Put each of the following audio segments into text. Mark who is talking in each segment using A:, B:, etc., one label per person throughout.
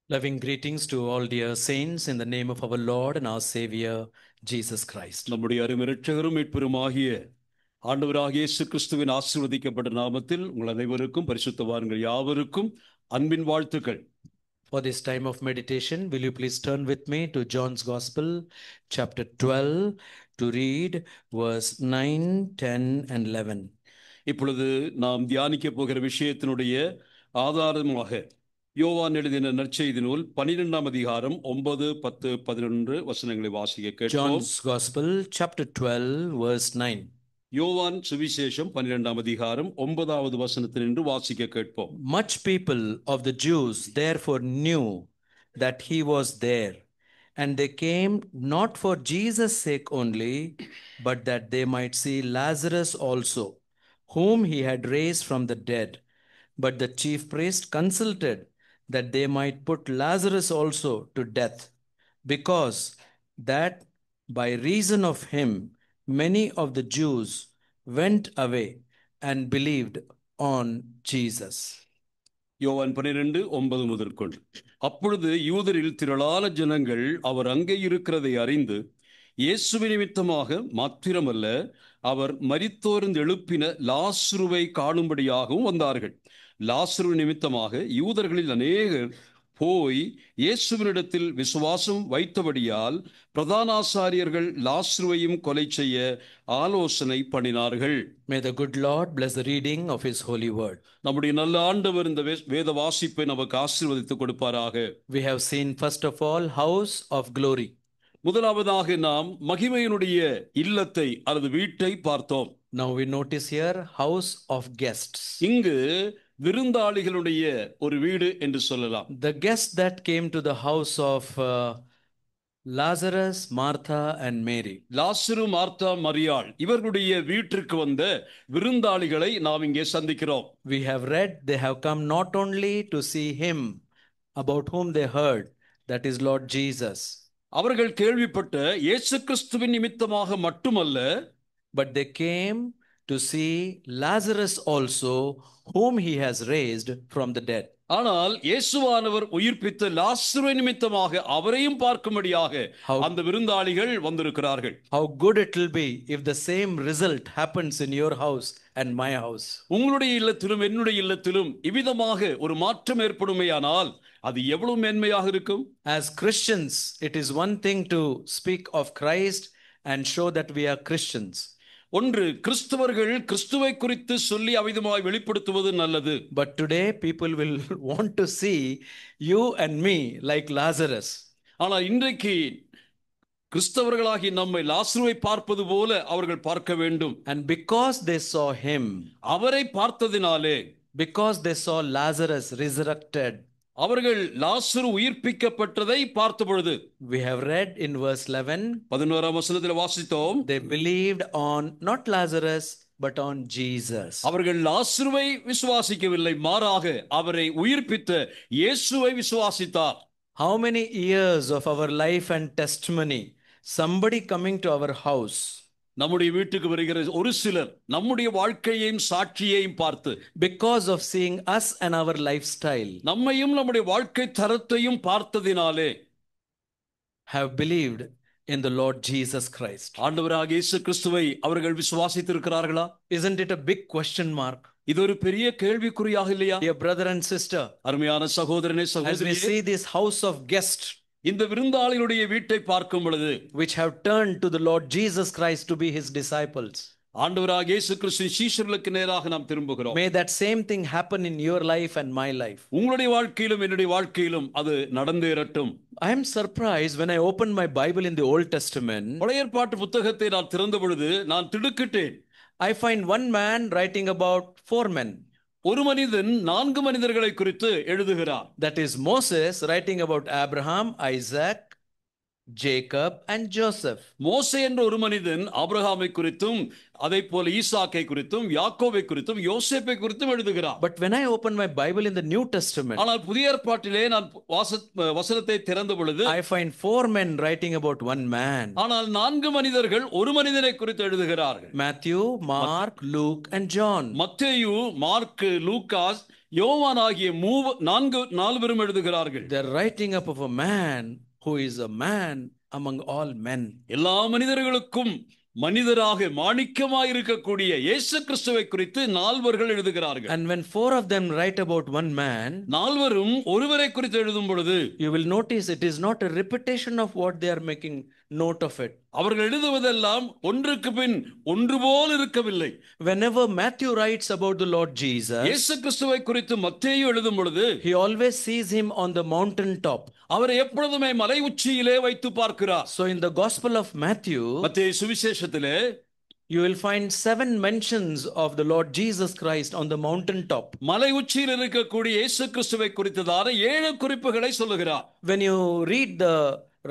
A: Loving greetings to all dear saints in the name of our Lord and our Savior, Jesus Christ.
B: நம்முடைய அருமைரட்சகரும் மீட்பெருமாகிய ஆண்டவராகிய இயேசு கிறிஸ்துவின் ஆசீர்வதிக்கப்பட்ட நாமத்தில் உங்கள் அனைவருக்கும் பரிசுத்தவான்கள் யாவருக்கும் அன்பின் வாழ்த்துக்கள்.
A: For this time of meditation, will you please turn with me to John's Gospel, chapter 12, to read verse 9, 10, and 11.
B: இப்பொழுது நாம் தியானிக்க போகிற விஷயத்தினுடைய ஆதாரமாக யோவான் எழுதின நற்செய்தி நூல் 12ஆம் அதிகாரம் 9, 10, 11 வசனங்களை வாசிக்க கேட்போம்.
A: John's Gospel, chapter 12, verse 9.
B: யோவான் சுவிசேஷம் 12ஆம் அதிகாரம் 9வது வசனத்தினின்று வாசிக்க கேட்போம்.
A: Much people of the Jews therefore knew that he was there, and they came not for Jesus' sake only, but that they might see Lazarus also, whom he had raised from the dead. But the chief priest consulted that they might put Lazarus also to death, because that by reason of him many of the Jews went away and believed on Jesus.
B: யோவான் 12:9 முதற்கொண்டு. அப்பொழுது யூதரில் திரளான ஜனங்கள் அவர் அங்கே இருக்கிறதை அறிந்து இயேசுவின் நிமித்தமாக மாத்திரமல்ல, அவர் மரித்தோர்ந்து எழுப்பின லாசருவை காணும்படியாகவும் வந்தார்கள். லாசரு நிமித்தமாக யூதர்களில் அநேகர் போய் இயேசுவினிடத்தில் விசுவாசம் வைத்தபடியால் பிரதான ஆசாரியர்கள் லாசருவையும் கொலை செய்ய ஆலோசனை பண்ணினார்கள்.
A: May the good Lord bless the reading of his holy word.
B: நம்முடைய நல்ல ஆண்டவர் இந்த வேத வாசிப்பை நமக்கு ஆசீர்வதித்து கொடுப்பாராக.
A: We have seen first of all house of glory.
B: முதலாவதாக நாம் மகிமையினுடைய இல்லத்தை அல்லது வீட்டை பார்த்தோம்.
A: Now we notice here house of guests.
B: இங்கு விருந்தாளிகளுடைய ஒரு வீடு என்று சொல்லலாம்.
A: The guests that came to the house of Lazarus, Martha and Mary.
B: Lazarus, Martha, மரியாள் இவர்களுடைய வீட்டிற்கு வந்த விருந்தாளிகளை நாம் இங்கே சந்திக்கிறோம்.
A: We have read they have come not only to see him about whom they heard, that is Lord Jesus.
B: அவர்கள் கேள்விப்பட்ட இயேசு கிறிஸ்துவின் நிமித்தமாக மட்டுமல்ல,
A: but they came to see Lazarus also, whom he has raised from the dead.
B: ஆனால் இயேசுவானவர் உயிர்ப்பித்த லாசரு நிமித்தமாக அவரையும் பார்க்கும்படியாக அந்த விருந்தாளிகள் வந்திருக்கிறார்கள்.
A: How good it will be if the same result happens in your house and my house.
B: உங்களுடைய இல்லத்திலும் என்னுடைய இல்லத்திலும் இவ்விதமாக ஒரு மாற்றம் ஏற்படுமேயானால் அது எவ்வளவு மேன்மையாக இருக்கும்.
A: As Christians, it is one thing to speak of Christ and show that we are Christians.
B: ஒன்று, கிறிஸ்தவர்கள் கிறிஸ்துவை குறித்து சொல்லி அவிதமாய் வெளிப்படுத்துவது நல்லது.
A: But today people will want to see you and me like Lazarus.
B: ஆனால் இன்றைக்கு கிறிஸ்தவர்களாகி நம்மை லாசருவை பார்ப்பது போல அவர்கள் பார்க்க வேண்டும்.
A: And because they saw him,
B: அவரை பார்த்ததினாலே,
A: because they saw Lazarus resurrected,
B: அவர்கள் லாசரு உயிர்ப்பிக்கப்பட்டதை பார்த்த பொழுது,
A: we have read in verse 11,
B: 11ஆம் வசனத்தில் வாசித்தோம்,
A: they believed on not Lazarus but on Jesus.
B: அவர்கள் லாசருவை விசுவாசிக்கவில்லை, மாறாக அவரை உயிர்ப்பித்த இயேசுவை விசுவாசித்தார்.
A: How many years of our life and testimony, somebody coming to our house,
B: நம்முடைய வீட்டுக்கு வருகிற ஒரு சிலர் நம்முடைய வாழ்க்கையையும் சாட்சியையும் பார்த்து,
A: because of seeing us and our lifestyle,
B: நம்மையும் நம்முடைய வாழ்க்கை தரத்தையும் பார்த்ததினாலே,
A: have believed in the Lord Jesus Christ.
B: ஆண்டவராகிய இயேசு கிறிஸ்துவை அவர்கள் விசுவாசித்திருக்கிறார்களா?
A: Isn't it a big question mark?
B: இது ஒரு பெரிய கேள்விக்குறியாக இல்லையா?
A: Dear brother and sister,
B: அருமையான சகோதரனே,
A: as we
B: சகோதரியே,
A: see this house of guests,
B: இந்த விருந்தாளிகளுடைய வீட்டை பார்க்கும் பொழுது,
A: which have turned to the Lord Jesus Christ to be his disciples,
B: ஆண்டவராகிய இயேசு கிறிஸ்துவின் சீஷர்களுக்கு நேராக நாம் திரும்புகிறோம்.
A: may that same thing happen in your life and my life.
B: உங்களுடைய வாழ்க்கையிலும் என்னுடைய வாழ்க்கையிலும் அது நடந்தேறட்டும்.
A: I am surprised when I open my Bible in the Old Testament.
B: பழைய ஏற்பாட்டு புத்தகத்தை நான் திறந்த பொழுது நான் திடுக்கிட்டேன்.
A: I find one man writing about 4 men.
B: ஒரு மனிதன் 4 மனிதர்களை குறித்து எழுதுகிறார்.
A: That is Moses writing about Abraham, Isaac, Jacob and Joseph.
B: மோசே என்ற ஒரு மனிதன் ஆபிரகாமை குறித்தும் அதே போல ஈசாக்கை குறித்தும் யாக்கோபை குறித்தும் யோசேப்பை குறித்தும் எழுதுகிறார்.
A: But when I open my Bible in the New Testament,
B: ஆனால் புதிய ஏற்பாட்டிலே நான் வசனத்தை திறந்த பொழுது
A: I find 4 men writing about one man.
B: ஆனால் 4 மனிதர்கள் ஒரு மனிதனை குறித்து எழுதுகிறார்கள்.
A: Matthew, Mark, Luke and John.
B: மத்தேயு, மார்க், லூகாஸ், யோவான் ஆகிய நால்வரும் எழுதுகிறார்கள்.
A: They're writing up of a man who is a man among all men.
B: எல்லா மனிதர்களுக்கும் மனிதராக மாணிக்கமாய் இருக்கக்கூடிய இயேசு கிறிஸ்துவை குறித்து நால்வர்கள் எழுதுகிறார்கள்.
A: And when four of them write about one man,
B: நால்வரும் ஒருவரை குறித்து எழுதும் பொழுது
A: you will notice it is not a repetition of what they are making note of it.
B: அவர்கள் எழுதுவதெல்லாம் ஒன்றுக்கு பின் ஒன்று போல் இருக்கவில்லை.
A: Whenever Matthew writes about the Lord Jesus,
B: இயேசு கிறிஸ்துவை குறித்து மத்தேயு எழுதும் பொழுது
A: he always sees him on the mountain top.
B: அவரை எப்பொழுதுமே மலை உச்சியிலே வைத்து பார்க்கிறார்.
A: So in the Gospel of Matthew,
B: மத்தேயு சுவிசேஷத்திலே
A: you will find 7 mentions of the Lord Jesus Christ on the mountain top.
B: மலை உச்சியில் இருக்கக்கூடிய இயேசு கிறிஸ்துவை குறித்ததான 7 குறிப்புகளை சொல்லுகிறார்.
A: When you read the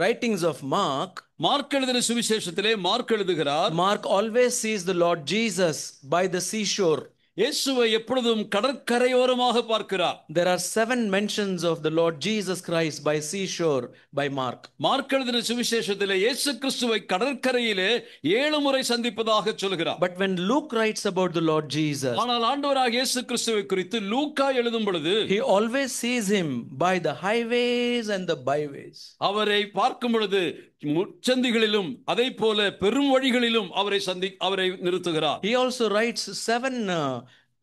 A: writings of Mark,
B: mark எழுதின சுவிசேஷத்திலே மார்க் எழுதுகிறார்,
A: Mark always sees the Lord Jesus by the seashore.
B: இயேசுவை எப்பொழுதும் கடற்கரையோரமாக பார்க்கிறார்.
A: There are 7 mentions of the Lord Jesus Christ by seashore by Mark.
B: Mark எழுதின சுவிசேஷத்திலே இயேசு கிறிஸ்துவை கடற்கரையிலே 7 முறை சந்திப்பதாக சொல்கிறார்.
A: But when Luke writes about the Lord Jesus,
B: ஆனால் ஆண்டவராகிய இயேசு கிறிஸ்துவை குறித்து லூக்கா எழுதும் பொழுது
A: he always sees him by the highways and the byways.
B: அவரை பார்க்கும் பொழுது முச்சந்திகளிலும் அதே போல பெரும் வழிகளிலும் அவரை நிறுத்துகிறார்.
A: He also writes 7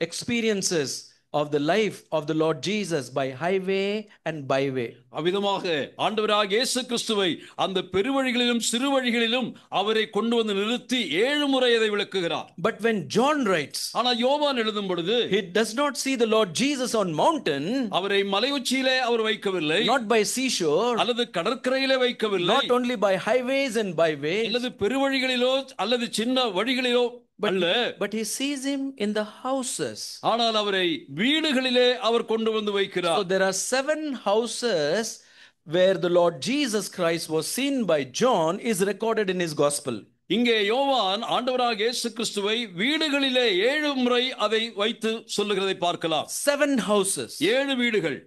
A: experiences of the life of the Lord Jesus by highway and byway.
B: அவ்விதமாக ஆண்டவராகிய இயேசு கிறிஸ்துவை அந்த பெருவழிகளிலும் சிறு வழிகளிலும் அவரை கொண்டு வந்து நிறுத்தி 7 முறை அதை விளக்குகிறார்.
A: But when John writes,
B: ஆனால் யோவான் எழுதும் பொழுது
A: he does not see the Lord Jesus on mountain,
B: அவரை மலை உச்சியிலே அவர் வைக்கவில்லை,
A: not by seashore,
B: அல்லது கடற்கரையிலே வைக்கவில்லை,
A: not only by highways and byways,
B: அல்லது பெருவழிகளிலோ அல்லது சின்ன வழிகளிலோ அல்ல,
A: but he sees him in the houses.
B: ஆனால் அவரை வீடுகளிலே அவர் கொண்டு வந்து வைக்கிறார்.
A: So there are 7 houses where the Lord Jesus Christ was seen by John is recorded in his gospel.
B: இங்கே யோவான் ஆண்டவராகிய இயேசு கிறிஸ்துவை வீடுகளிலே 7 முறை அதை வைத்து சொல்லுகிறதை பார்க்கலாம்.
A: 7 houses.
B: 7 வீடுகள்.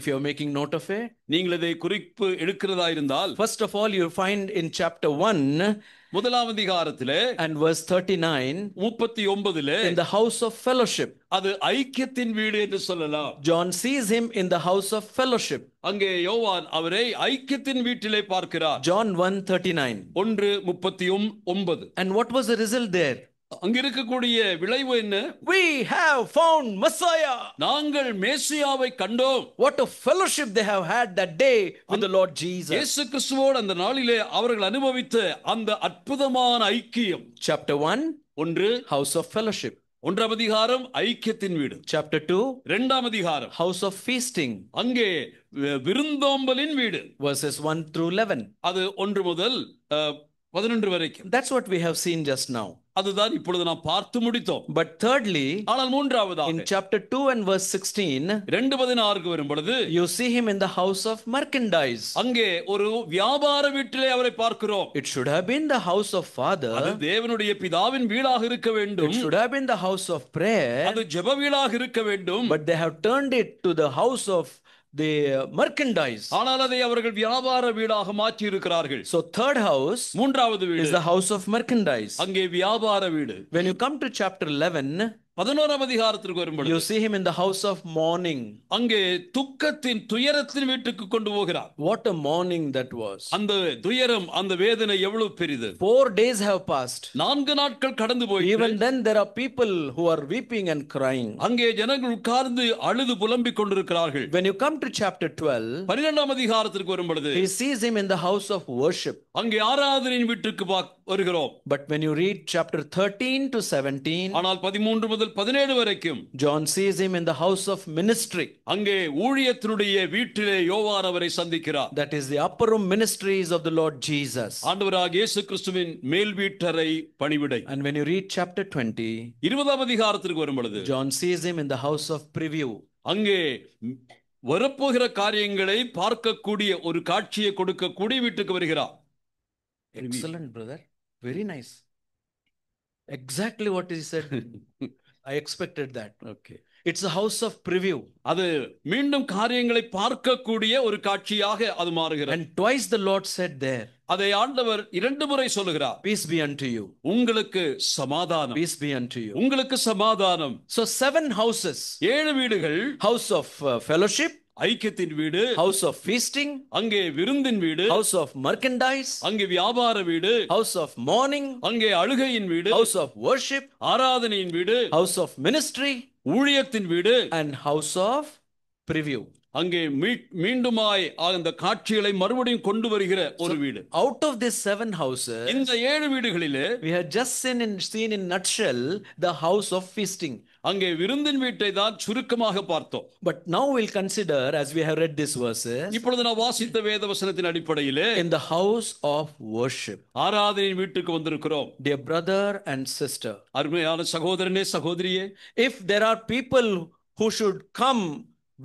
A: If you are making note of it,
B: நீங்கள் இதை குறிப்பு எடுக்கிறதா இருந்தால்,
A: first of all you find in chapter 1
B: முதலாம் அதிகாரத்திலே
A: and verse 39
B: 39
A: in the house of fellowship.
B: அது ஐக்கியத்தின் வீடு என்று சொல்லலாம்.
A: John sees him in the house of fellowship.
B: அங்கே யோவான் அவரை ஐக்கியத்தின் வீட்டிலே பார்க்கிறார்.
A: John 1:39.
B: 1:39.
A: And what was the result there?
B: அங்க இருக்கக்கூடிய விளைவு என்ன?
A: We have found Messiah.
B: நாங்கள் மேசியாவை கண்டோம்.
A: What a fellowship they have had that day with the Lord Jesus.
B: இயேசு கிறிஸ்துவோடு அந்த நாளிலே அவர்கள் அனுபவித்த அந்த அற்புதமான ஐக்கியம்.
A: Chapter 1, house of fellowship.
B: 1ஆம் அதிகாரம் ஐக்கியத்தின் வீடு.
A: Chapter 2,
B: 2ஆம் அதிகாரம்
A: house of feasting.
B: அங்கே விருந்தோம்பலின் வீடு.
A: Verses 1 through 11.
B: அது 1 முதல் 11 வரைக்கும்.
A: That's what we have seen just now.
B: அதுதான் இப்பொழுது நாம் பார்த்து முடித்தோம்.
A: But thirdly,
B: ஆனால் மூன்றாவதாக
A: in chapter 2 and verse 16,
B: 2:16 வரும் பொழுது
A: you see him in the house of merchandise.
B: அங்கே ஒரு வியாபார வீட்டிலே அவரை பார்க்கிறோம்.
A: It should have been the house of father.
B: அது தேவனுடைய பிதாவின் வீடாக இருக்க வேண்டும்.
A: It should have been the house of prayer.
B: அது ஜெப வீடாக இருக்க வேண்டும்.
A: But they have turned it to the house of the merchandise.
B: ஆனால் அதை அவர்கள் வியாபார வீடாக மாற்றி இருக்கிறார்கள்.
A: So third house,
B: மூன்றாவது வீடு
A: is the house of merchandise.
B: அங்கே வியாபார வீடு.
A: When you come to chapter 11,
B: 11ஆம் அதிகாரத்திற்கு வரும்போது
A: you see him in the house of mourning.
B: அங்கே துக்கத்தின் துயரத்தின் வீட்டுக்கு கொண்டு போகிறார்.
A: What a mourning that was.
B: அந்த துயரம் அந்த வேதனை எவ்வளவு பெரிது.
A: 4 days have passed.
B: 4 நாட்கள் கடந்து போய்
A: Even then there are people who are weeping and crying.
B: அங்கே ஜனங்கள் உட்கார்ந்து அழுது புலம்பிக் கொண்டிருக்கிறார்கள்.
A: When you come to chapter 12,
B: 12ஆம் அதிகாரத்திற்கு வரும்போது
A: he sees him in the house of worship.
B: அங்கே ஆராதனையின் வீட்டுக்கு வருகிறோம்.
A: But when you read chapter 13 to 17,
B: ஆனால் 13 முதல் 17 வரைக்கும்
A: John sees him in the house of ministry.
B: அங்கே ஊழியத்தினுடைய வீட்டிலே யோவான் அவரை சந்திக்கிறார்.
A: That is the upper room ministries of the Lord Jesus.
B: ஆண்டவராகிய இயேசு கிறிஸ்துவின் மேல் வீட்டறை பணிவிடை.
A: And when you read chapter 20,
B: 20ஆம் அதிகாரத்திற்கு வரும் பொழுது
A: John sees him in the house of preview.
B: அங்கே வரப்போகிற காரியங்களை பார்க்கக்கூடிய ஒரு காட்சியை கொடுக்கக்கூடிய வீட்டுக்கு வருகிறார்.
A: Excellent, brother. Very nice. Exactly what he said. I expected that.
B: Okay.
A: It's a house of preview.
B: அது மீண்டும் காரியங்களை பார்க்கக்கூடிய ஒரு காட்சியாக அது மாறுகிறது.
A: And twice the Lord said there,
B: அதை ஆண்டவர் 2 முறை சொல்லுகிறார்.
A: peace be unto you.
B: உங்களுக்கு சமாதானம்.
A: Peace be unto you.
B: உங்களுக்கு சமாதானம்.
A: So 7 houses.
B: 7 வீடுகள்.
A: House of fellowship,
B: ஐக்கியத்தின் வீடு,
A: house of feasting,
B: அங்கே விருந்தின் வீடு,
A: house of merchandise,
B: அங்கே வியாபார வீடு,
A: house of mourning,
B: அங்கே அழுகையின் வீடு,
A: house of worship,
B: ஆராதனையின் வீடு,
A: house of ministry,
B: ஊழியத்தின் வீடு,
A: and house of preview.
B: அங்கே மீண்டுமாய் அந்த காட்சிகளை மறுபடியும் கொண்டு வருகிற ஒரு வீடு.
A: Out of these 7 houses,
B: இந்த 7 வீடுகளிலே
A: we had just seen in nutshell the house of feasting.
B: அங்கே விருந்தின் வீட்டை தான் சுருக்கமாக பார்த்தோம்.
A: But now we'll consider, as we have read these verses,
B: இப்பொழுது நான் வாசித்த வேத வசனத்தின் அடிப்படையிலே
A: in the house of worship.
B: ஆராதனையின் வீட்டுக்கு வந்திருக்கிறோம்.
A: Dear brother and sister,
B: அருமையான சகோதரனே சகோதரியே,
A: if there are people who should come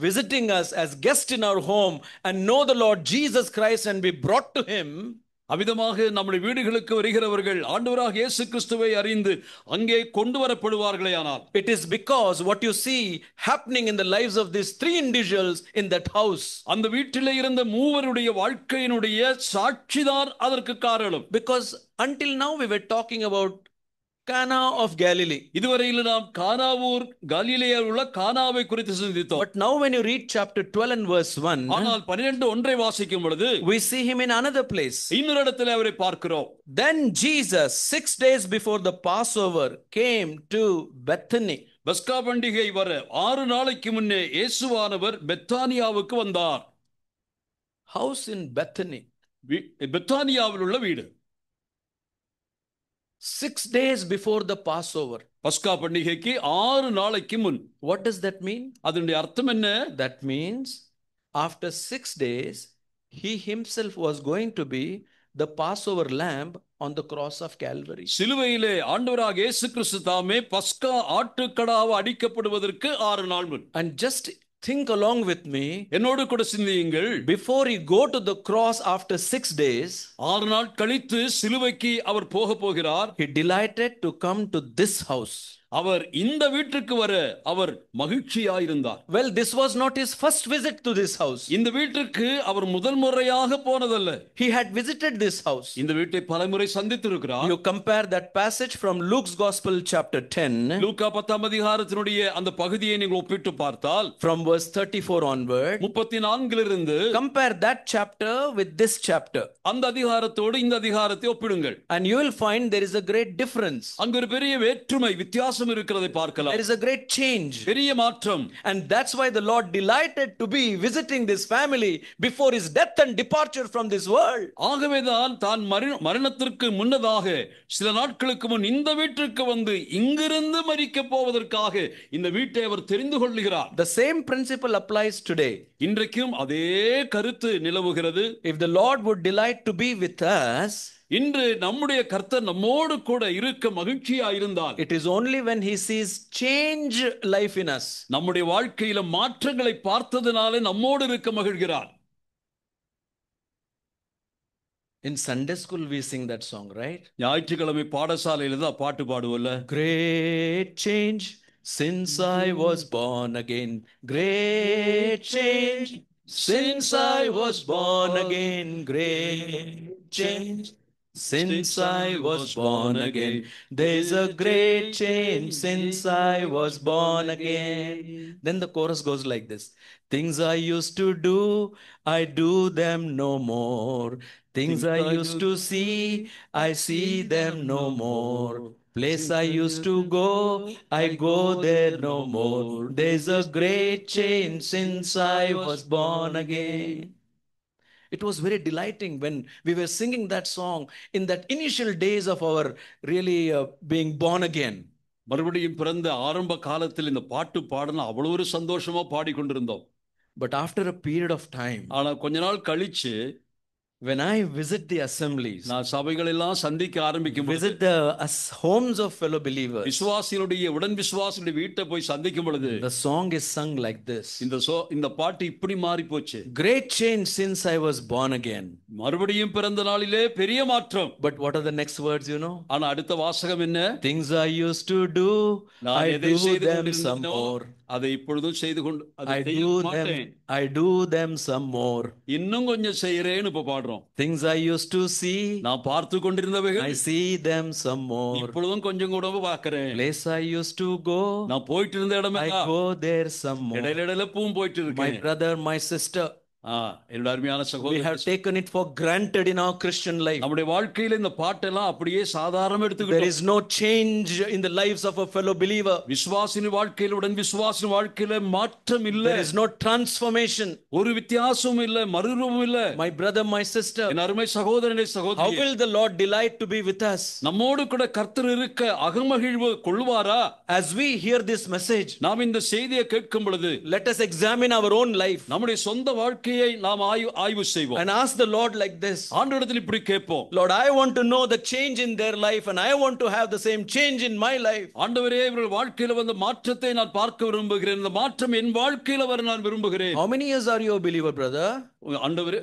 A: visiting us as guests in our home and know the Lord Jesus Christ and be brought to him,
B: அவிதமாக நம்முடைய வீடுகளுக்கு வருகிறவர்கள் ஆண்டவராக இயேசு கிறிஸ்துவை அறிந்து அங்கே கொண்டு வரப்படுவார்களே ஆனால்,
A: it is because what you see happening in the lives of these 3 individuals in that house.
B: அந்த வீட்டிலே இருந்த மூவருடைய வாழ்க்கையினுடைய சாட்சிதான் அதற்கு காரணம்.
A: Because until now we were talking about Cana of Galilee.
B: இதுவரையில் நாம் கானாவூர் கலிலேயாவில் உள்ள கானாவை குறித்து சிந்தித்தோம்.
A: But now when you read chapter 12 and verse 1,
B: ஆனால் 12:1 வாசிக்கும் பொழுது
A: we see him in another place.
B: இன்னொரு இடத்திலே அவரை பார்க்கிறோம்.
A: Then Jesus 6 days before the Passover came to Bethany.
B: பஸ்கா பண்டிகை வர 6 நாளைக்கு முன்னே இயேசுவானவர் பெத்தானியாவுக்கு வந்தார்.
A: House in Bethany.
B: பெத்தானியாவில் உள்ள வீடு.
A: 6 days before the Passover.
B: பஸ்கா பண்டிகைக்கு 6 நாளைக்கு முன்.
A: What does that mean?
B: அதனுடைய அர்த்தம் என்ன?
A: That means after 6 days he himself was going to be the Passover lamb on the cross of Calvary.
B: சிலுவையிலே ஆண்டவராக இயேசு கிறிஸ்து தாமே பஸ்கா ஆட்டுக்கடாவை அடிக்கப்படுவதற்கு 6 நாள் முன்.
A: And just think along with me,
B: என்னோடு கூட சிந்தியுங்கள்.
A: before he go to the cross after 6 days,
B: 6 நாள் கழித்து சிலுவைக்கு அவர் போகிறார்.
A: he delighted to come to this house.
B: அவர் இந்த வீட்டுக்கு வர அவர் மகிழ்ச்சியாயிருந்தார்.
A: Well, this was not his first visit to this house.
B: இந்த வீட்டுக்கு அவர் முதல் முறையாக போனதல்ல.
A: He had visited this house.
B: இந்த வீட்டை பலமுறை சந்தித்திருக்கிறார்.
A: You compare that passage from Luke's Gospel chapter 10,
B: லூக்கா 10ஆம் அதிகாரத்தினுடைய அந்த பகுதியை நீங்கள் ஒப்பிட்டு பார்த்தால்,
A: from verse 34 onward,
B: 34 இருந்து
A: compare that chapter with this chapter,
B: அந்த அதிகாரத்தோடு இந்த அதிகாரத்தை ஒப்பிடுங்கள்.
A: and you will find there is a great difference.
B: அங்கு ஒரு பெரிய வேற்றுமை வித்தியாசம் இருக்கிறதை பார்க்கலாம்.
A: There is a great change.
B: பெரிய மாற்றம்.
A: And that's why the Lord delighted to be visiting this family before his death and departure from this world.
B: ஆகவேதான் தான் மரணத்திற்கு முன்னதாக சில நாட்களுக்கு முன் இந்த வீட்டிற்கு வந்து இங்கிருந்து மரிக்க போவதற்காக இந்த வீட்டை அவர் தெரிந்து கொள்கிறார்.
A: The same principle applies today.
B: இன்றைக்கும் அதே கருத்து நிலவுகிறது.
A: If the Lord would delight to be with us,
B: இன்று நம்முடைய கர்த்தர் நம்மோடு கூட இருக்க மகிழ்ச்சியா இருந்தால்,
A: it is only when he sees change life in us.
B: நம்முடைய வாழ்க்கையில மாற்றங்களை பார்த்ததனாலே நம்மோடு இருக்க மகிழ்கிறார்.
A: In Sunday school we sing that song, right?
B: ஞாயிற்றுக்கிழமை பாடசாலையில தான் பாட்டு பாடுவோம்ல.
A: Great change since I was born again. Great change since I was born again. Great change since I was born again. There's a great change since I was born again. Then the chorus goes like this. Things I used to do, I do them no more. Things I used to see, I see them no more. Place I used to go, I go there no more. There's a great change since I was born again. It was very delighting when we were singing that song in that initial days of our really being born again.
B: மறுபடியும் பிறந்த ஆரம்ப காலத்தில் இந்த பாட்டு பாடனா அவ்வளவு ஒரு சந்தோஷமா பாடிக்கொண்டிருந்தோம்.
A: But after a period of time,
B: ஆனா கொஞ்ச நாள் கழிச்சு,
A: when I visit the assemblies,
B: நான் சபைகள் எல்லாம் சந்திக்க ஆரம்பிக்கும் பொழுது,
A: visit the homes of fellow believers,
B: விசுவாசிகளுடைய உடன் விசுவாசிகளுடைய வீட்டை போய் சந்திக்கும் பொழுது,
A: the song is sung like this.
B: இந்த பாட்டு இப்படி மாறி போச்சு.
A: Great change since I was born again.
B: மறுபடியும் பிறந்த நாளிலே பெரிய மாற்றம்.
A: But what are the next words, you know?
B: ஆனா அடுத்த வாசகம் என்ன?
A: Things I used to do, I do them some more.
B: அதை இப்பொழுதும் செய்து கொண்டு அதை
A: I
B: செய்ய
A: do
B: மாட்டேன்,
A: them, I do them some more.
B: இன்னும் கொஞ்சம் செய்யறேன்னு இப்ப பாடுறோம்.
A: Things I used to see,
B: நான் பார்த்து கொண்டிருந்தவைகள்
A: I see them some more.
B: இப்பொழுதும் கொஞ்சம் கூட பார்க்கிறேன்.
A: Place I used to go,
B: நான் போயிட்டு இருந்த
A: I
B: இடமெல்லாம்
A: go there some more.
B: இடையில பூவும் போயிட்டு
A: My
B: இருக்கேன்.
A: brother, my sister,
B: என்னோட அருமையான
A: we
B: சகோதரர்,
A: have taken it for granted in our Christian life.
B: நம்முடைய வாழ்க்கையில இந்த பாட்டெல்லாம் அப்படியே சாதாரண
A: There
B: எடுத்துக்கிட்டோம்.
A: is no change in the lives of a fellow believer.
B: விசுவாசின் வாழ்க்கையில உடன் விசுவாசின் வாழ்க்கையில மாற்றம் இல்ல,
A: There is no transformation.
B: ஒரு வித்தியாசமும் இல்ல, மறுரூபமும் இல்ல.
A: My brother, my sister,
B: என் அருமை சகோதரனே
A: how
B: சகோதரி,
A: will the Lord delight to be with us?
B: நம்மோடு கூட கர்த்தர் இருக்க அகமகிழ்வு கொள்வாரா?
A: As we hear this message,
B: நாம் இந்த செய்தியை கேட்கும் பொழுது
A: let us examine our own life
B: நம்முடைய சொந்த வாழ்க்கையை நாம் ஆய்வு செய்வோம்.
A: and ask the Lord like this:
B: ஆண்டவரிடத்தில் இப்படி கேட்போம்,
A: Lord, I want to know the change in their life and I want to have the same change in my life.
B: ஆண்டவரே, இவர்கள் வாழ்க்கையில வந்த மாற்றத்தை நான் பார்க்க விரும்புகிறேன், இந்த மாற்றம் என் வாழ்க்கையில வர நான் விரும்புகிறேன்.
A: How many years are you a believer, brother?
B: ஆண்டவரே,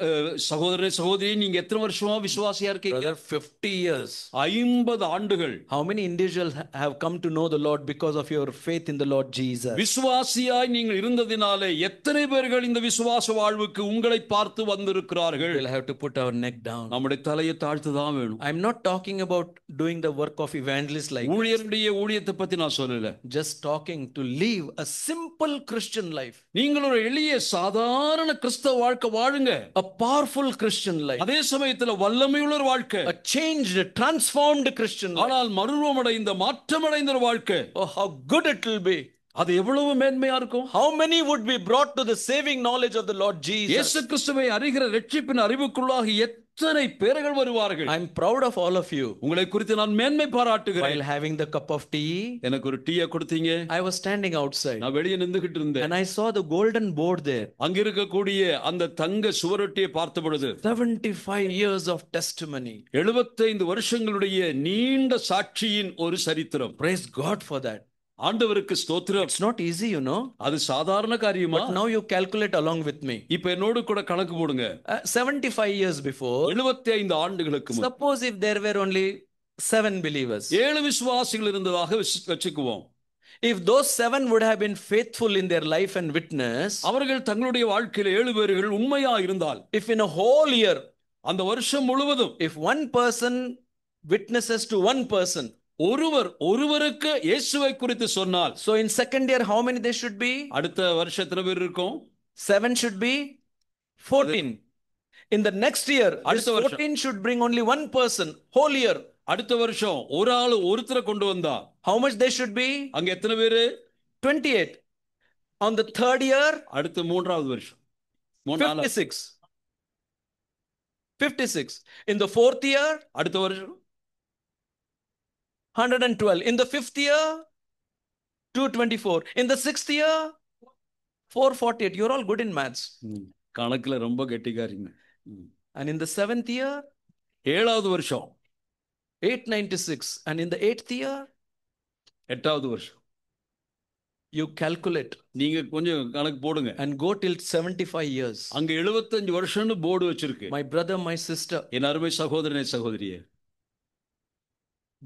B: சகோதரனே சகோதரி, நீங்க எத்தனை வருஷமா விசுவாசியா இருக்கீங்க?
A: Brother, 50 years.
B: 50 ஆண்டுகள்.
A: How many individuals have come to know the Lord because of your faith in the Lord Jesus?
B: விசுவாசியாய் நீங்கள் இருந்ததினாலே எத்தனை பேர்கள் இந்த விசுவாச வாழ்வுக்கு உங்களை பார்த்து வந்திருக்கிறார்கள்?
A: We'll have to put our neck down.
B: நம்முடைய தலையை தாழ்த்து தான் வேணும்.
A: I'm not talking about doing the work of evangelist like
B: ஊழியருடைய ஊழியத்தை பத்தி நான் சொல்லல,
A: just talking to live a simple Christian life,
B: நீங்கள் ஒரு எளிய சாதாரண கிறிஸ்தவ வாழ்க்கை வாழுங்க,
A: a powerful Christian life,
B: அதே சமயத்துல வல்லமையுள்ள ஒரு வாழ்க்கை,
A: a changed, transformed Christian life.
B: ஆனால் மறுரூபமடைந்த மாற்றமடைந்த ஒரு வாழ்க்கை.
A: Oh, how good it will be.
B: அது எவ்வளவு மேன்மையா இருக்கும்.
A: How many would be brought to the saving knowledge of the Lord Jesus?
B: இயேசு கிறிஸ்துவை அறிகிற இரட்சிப்பின் அறிவுக்குள்ளாக எத்தனை பேர்கள் வருவார்கள்.
A: I'm proud of all of you.
B: உங்களை குறித்து நான் மேன்மை பாராட்டுகிறேன்.
A: While having the cup of tea,
B: எனக்கு ஒரு டீயை கொடுத்தீங்க,
A: I was standing outside
B: நான் வெளியே நின்றுகிட்டு இருந்தேன்.
A: and I saw the golden board there.
B: அங்க இருக்கக்கூடிய அந்த தங்க சுவரொட்டியை பார்த்த பொழுது
A: 75 years of testimony.
B: 75 வருஷங்களுடைய நீண்ட சாட்சியின் ஒரு சரித்திரம்.
A: Praise God for that.
B: ஆண்டவருக்கு ஸ்தோத்திரம்.
A: It's not easy, you know.
B: அது சாதாரண காரியமா?
A: But now you calculate along with me.
B: இப்ப என்னோடு கூட கணக்கு போடுங்க.
A: 75 years before,
B: 75 ஆண்டுகளுக்கு முன்,
A: suppose if there were only 7 believers,
B: 7 விசுவாசிகள் இருந்ததாக வச்சுக்குவோம்.
A: if those 7 would have been faithful in their life and witness,
B: அவர்கள் தங்களுடைய வாழ்க்கையில 7 பேர்கள் உண்மையா இருந்தால்,
A: if in a whole year,
B: அந்த வருஷம் முழுவதும்,
A: if one person witnesses to one person,
B: ஒருவருக்கு இயேசுவை குறித்து சொன்னால்,
A: so in second year how many they should be?
B: அடுத்த வருஷம் எத்தனை பேர் இருக்கும்?
A: 7 should be 14. In the next year, this 14 should bring only one person whole year.
B: அடுத்த வருஷம் ஒரு ஆள் ஒருத்தரை கொண்டு வந்தா
A: how much they should be?
B: அங்க எத்தனை பேரு?
A: 28. On the third year,
B: அடுத்த மூன்றாவது வருஷம்
A: 56. 56. In the fourth year,
B: அடுத்த வருஷம்
A: 112. In the fifth year, 224. In the sixth year, 448. You're all good in maths.
B: கணக்குல ரொம்ப கெட்டிக்காரீங்க.
A: And in the seventh year,
B: 7வது வருஷம்
A: 896. And in the 8th year,
B: 8வது வருஷம்.
A: you calculate.
B: நீங்க கொஞ்சம் கணக்கு போடுங்க.
A: And go till 75 years.
B: அங்க 75 வருஷம்னு போர்டு வச்சிருக்கு.
A: My brother, my sister,
B: என் அருமை சகோதரனே சகோதரியே,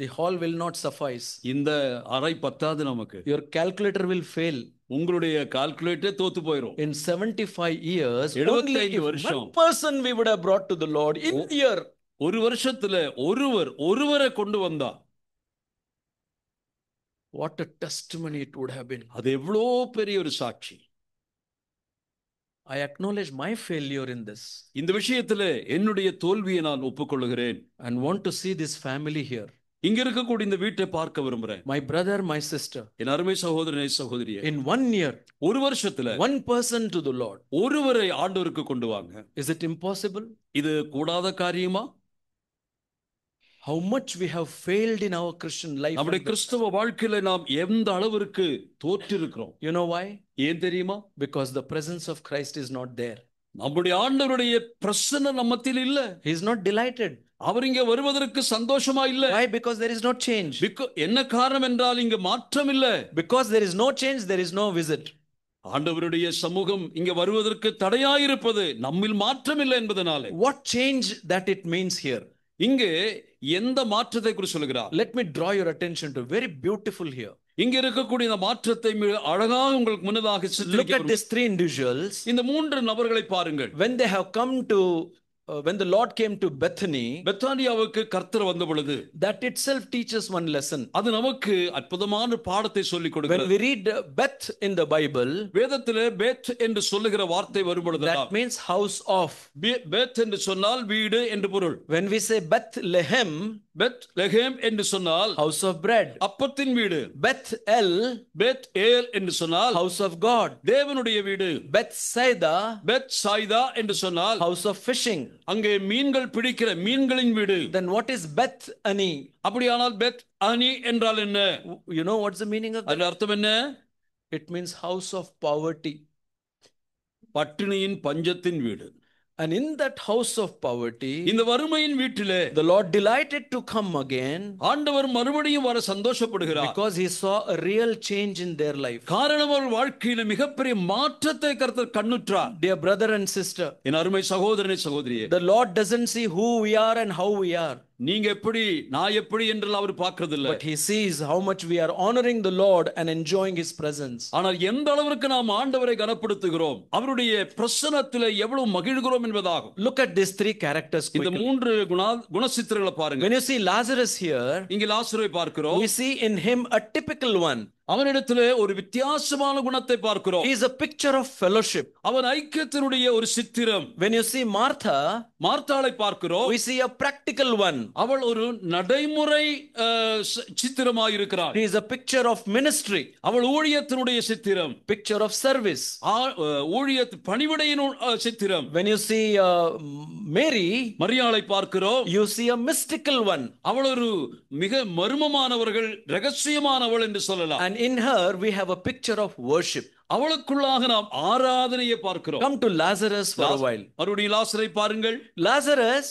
A: the hall will not suffice.
B: இந்த அறை பத்தாது நமக்கு.
A: Your calculator will fail.
B: உங்களுடைய கால்குலேட்டர் தோத்து போயிடும்.
A: In 75 years,
B: 75 வருஷம்,
A: one person we would have brought to the Lord in year.
B: ஒரு வருஷத்துல ஒருவரை கொண்டு வந்தா,
A: what a testimony it would have been.
B: அது எவ்வளோ பெரிய ஒரு சாட்சி.
A: I acknowledge my failure in this.
B: இந்த விஷயத்துல என்னுடைய தோல்வியை நான் ஒப்புக்கொள்கிறேன்.
A: And want to see this family here.
B: இங்க இருக்கக்கூடிய இந்த வீட்டை பார்க்க விரும்புறேன்.
A: My brother, my sister,
B: என் அருமை சகோதரனே சகோதரியே,
A: in 1 year,
B: ஒரு வருஷத்துல
A: one person to the Lord.
B: ஒருவரை ஆண்டவருக்கு கொண்டு வாங்க.
A: Is it impossible?
B: இது கூடாத காரியமா?
A: How much we have failed in our Christian life.
B: நம்முடைய கிறிஸ்தவ வாழ்க்கையில நாம் எந்த அளவிற்கு தோற்றிருக்கிறோம்.
A: You know why?
B: ஏன் தெரியுமா?
A: Because the presence of Christ is not there.
B: நம்முடைய ஆண்டவருடைய பிரசன்னம் நம்மத்தில் இல்ல.
A: He is not delighted.
B: அவர் இங்க வருவதற்கு சந்தோஷமா இல்ல.
A: Why? Because there is no change.
B: என்ன காரணம் என்றால் இங்க மாற்றம் இல்ல.
A: Because there is no change, there is no visit.
B: ஆண்டவருடைய சமூகம் இங்க வருவதற்கு தடையாயிருப்பது நம்மில் மாற்றம் இல்லை என்பதனாலே.
A: What change that it means here?
B: இங்கே எந்த மாற்றத்தை குறித்து சொல்கிறார்?
A: Let me draw your attention to very beautiful here.
B: இங்க இருக்கக்கூடிய இந்த மாற்றத்தை அழகாக உங்களுக்கு முன்னதாக
A: Look
B: சித்தரிக்க
A: at these three individuals.
B: இந்த மூன்று நபர்களை பாருங்கள்.
A: When they have come to, when the Lord came to Bethany,
B: பெத்தானியாவுக்கு கர்த்தர் வந்த பொழுது,
A: that itself teaches one lesson.
B: அது நமக்கு அற்புதமான பாடத்தை சொல்லிக்
A: When
B: கொடுக்கிறது.
A: we read Beth in the Bible,
B: வேதத்திலே பெத் என்று சொல்லுகிற வார்த்தை வரும் பொழுது,
A: that means house of.
B: பெத் என்று சொன்னால் வீடு என்று பொருள்.
A: When we say Bethlehem,
B: பெத் லெஹேம் என்று சொன்னால்
A: house of bread.
B: அப்பத்தின் வீடு.
A: Bethel,
B: பெத் ஏல் என்று சொன்னால்
A: house of God.
B: தேவனுடைய வீடு.
A: Bethsaida,
B: பெத் சாய்தா என்று சொன்னால்
A: house of fishing.
B: அங்கே மீன்கள் பிடிக்கிற மீன்களின் வீடு.
A: Then what is Bethany?
B: அப்படியானால் பெத் அனி என்றால் என்ன?
A: You know what's the meaning of that?
B: அதன் அர்த்தம் என்ன?
A: It means house of poverty.
B: பட்டினியின் பஞ்சத்தின் வீடு.
A: And in that house of poverty,
B: இந்த வறுமையின் வீட்டிலே
A: the Lord delighted to come again
B: ஆண்டவர் மறுபடியும் வர சந்தோஷப்படுகிறார்.
A: because he saw a real change in their life.
B: காரணம் அவர் வாழ்க்கையில மிகப்பெரிய மாற்றத்தை கர்த்தர் கண்ணுற்றார்.
A: Dear brother and sister,
B: என் அருமை சகோதரனே சகோதரியே,
A: the Lord doesn't see who we are and how we are,
B: நீங்க எப்படி நான் எப்படி என்று அவர் பார்க்கிறது இல்ல.
A: but he sees how much we are honoring the Lord and enjoying his presence.
B: ஆனால் எந்த அளவிற்கு நாம் ஆண்டவரை கனப்படுத்துகிறோம், அவருடைய பிரசன்னத்திலே எவ்வளவு மகிழ்கிறோம் என்பதாகும்.
A: Look at these three characters
B: இந்த
A: quickly.
B: மூன்று குணசித்திரங்களை பாருங்க.
A: When you see Lazarus here,
B: இங்க லாசரை பார்க்கிறோம்.
A: we see in him a typical one.
B: அவனிடத்திலே ஒரு வித்தியாசமான குணத்தை பார்க்கிறோம்.
A: He is a picture of fellowship.
B: அவன் ஐக்கியத்தினுடைய ஒரு சித்திரம்.
A: When you see Martha,
B: மார்த்தாளை பார்க்கிறோம்.
A: we see a practical one.
B: அவள் ஒரு நடைமுறை சித்திரமாய் இருக்கிறாள்.
A: He is a picture of ministry.
B: அவள் ஊழியத்தினுடைய சித்திரம்.
A: Picture of service.
B: ஊழிய பணிவிடையின் சித்திரம்.
A: When you see Mary,
B: மரியாளை பார்க்கிறோம்.
A: you see a mystical one.
B: அவள் ஒரு மிக மர்மமானவர்கள், ரகசியமானவள் என்று சொல்லலாம்.
A: And in her we have a picture of worship.
B: அவளுக்குள்ளாக நாம் ஆராதனையை பார்க்கிறோம்.
A: Come to Lazarus for a while.
B: மறுபடியும் லாசரை பாருங்கள்.
A: Lazarus,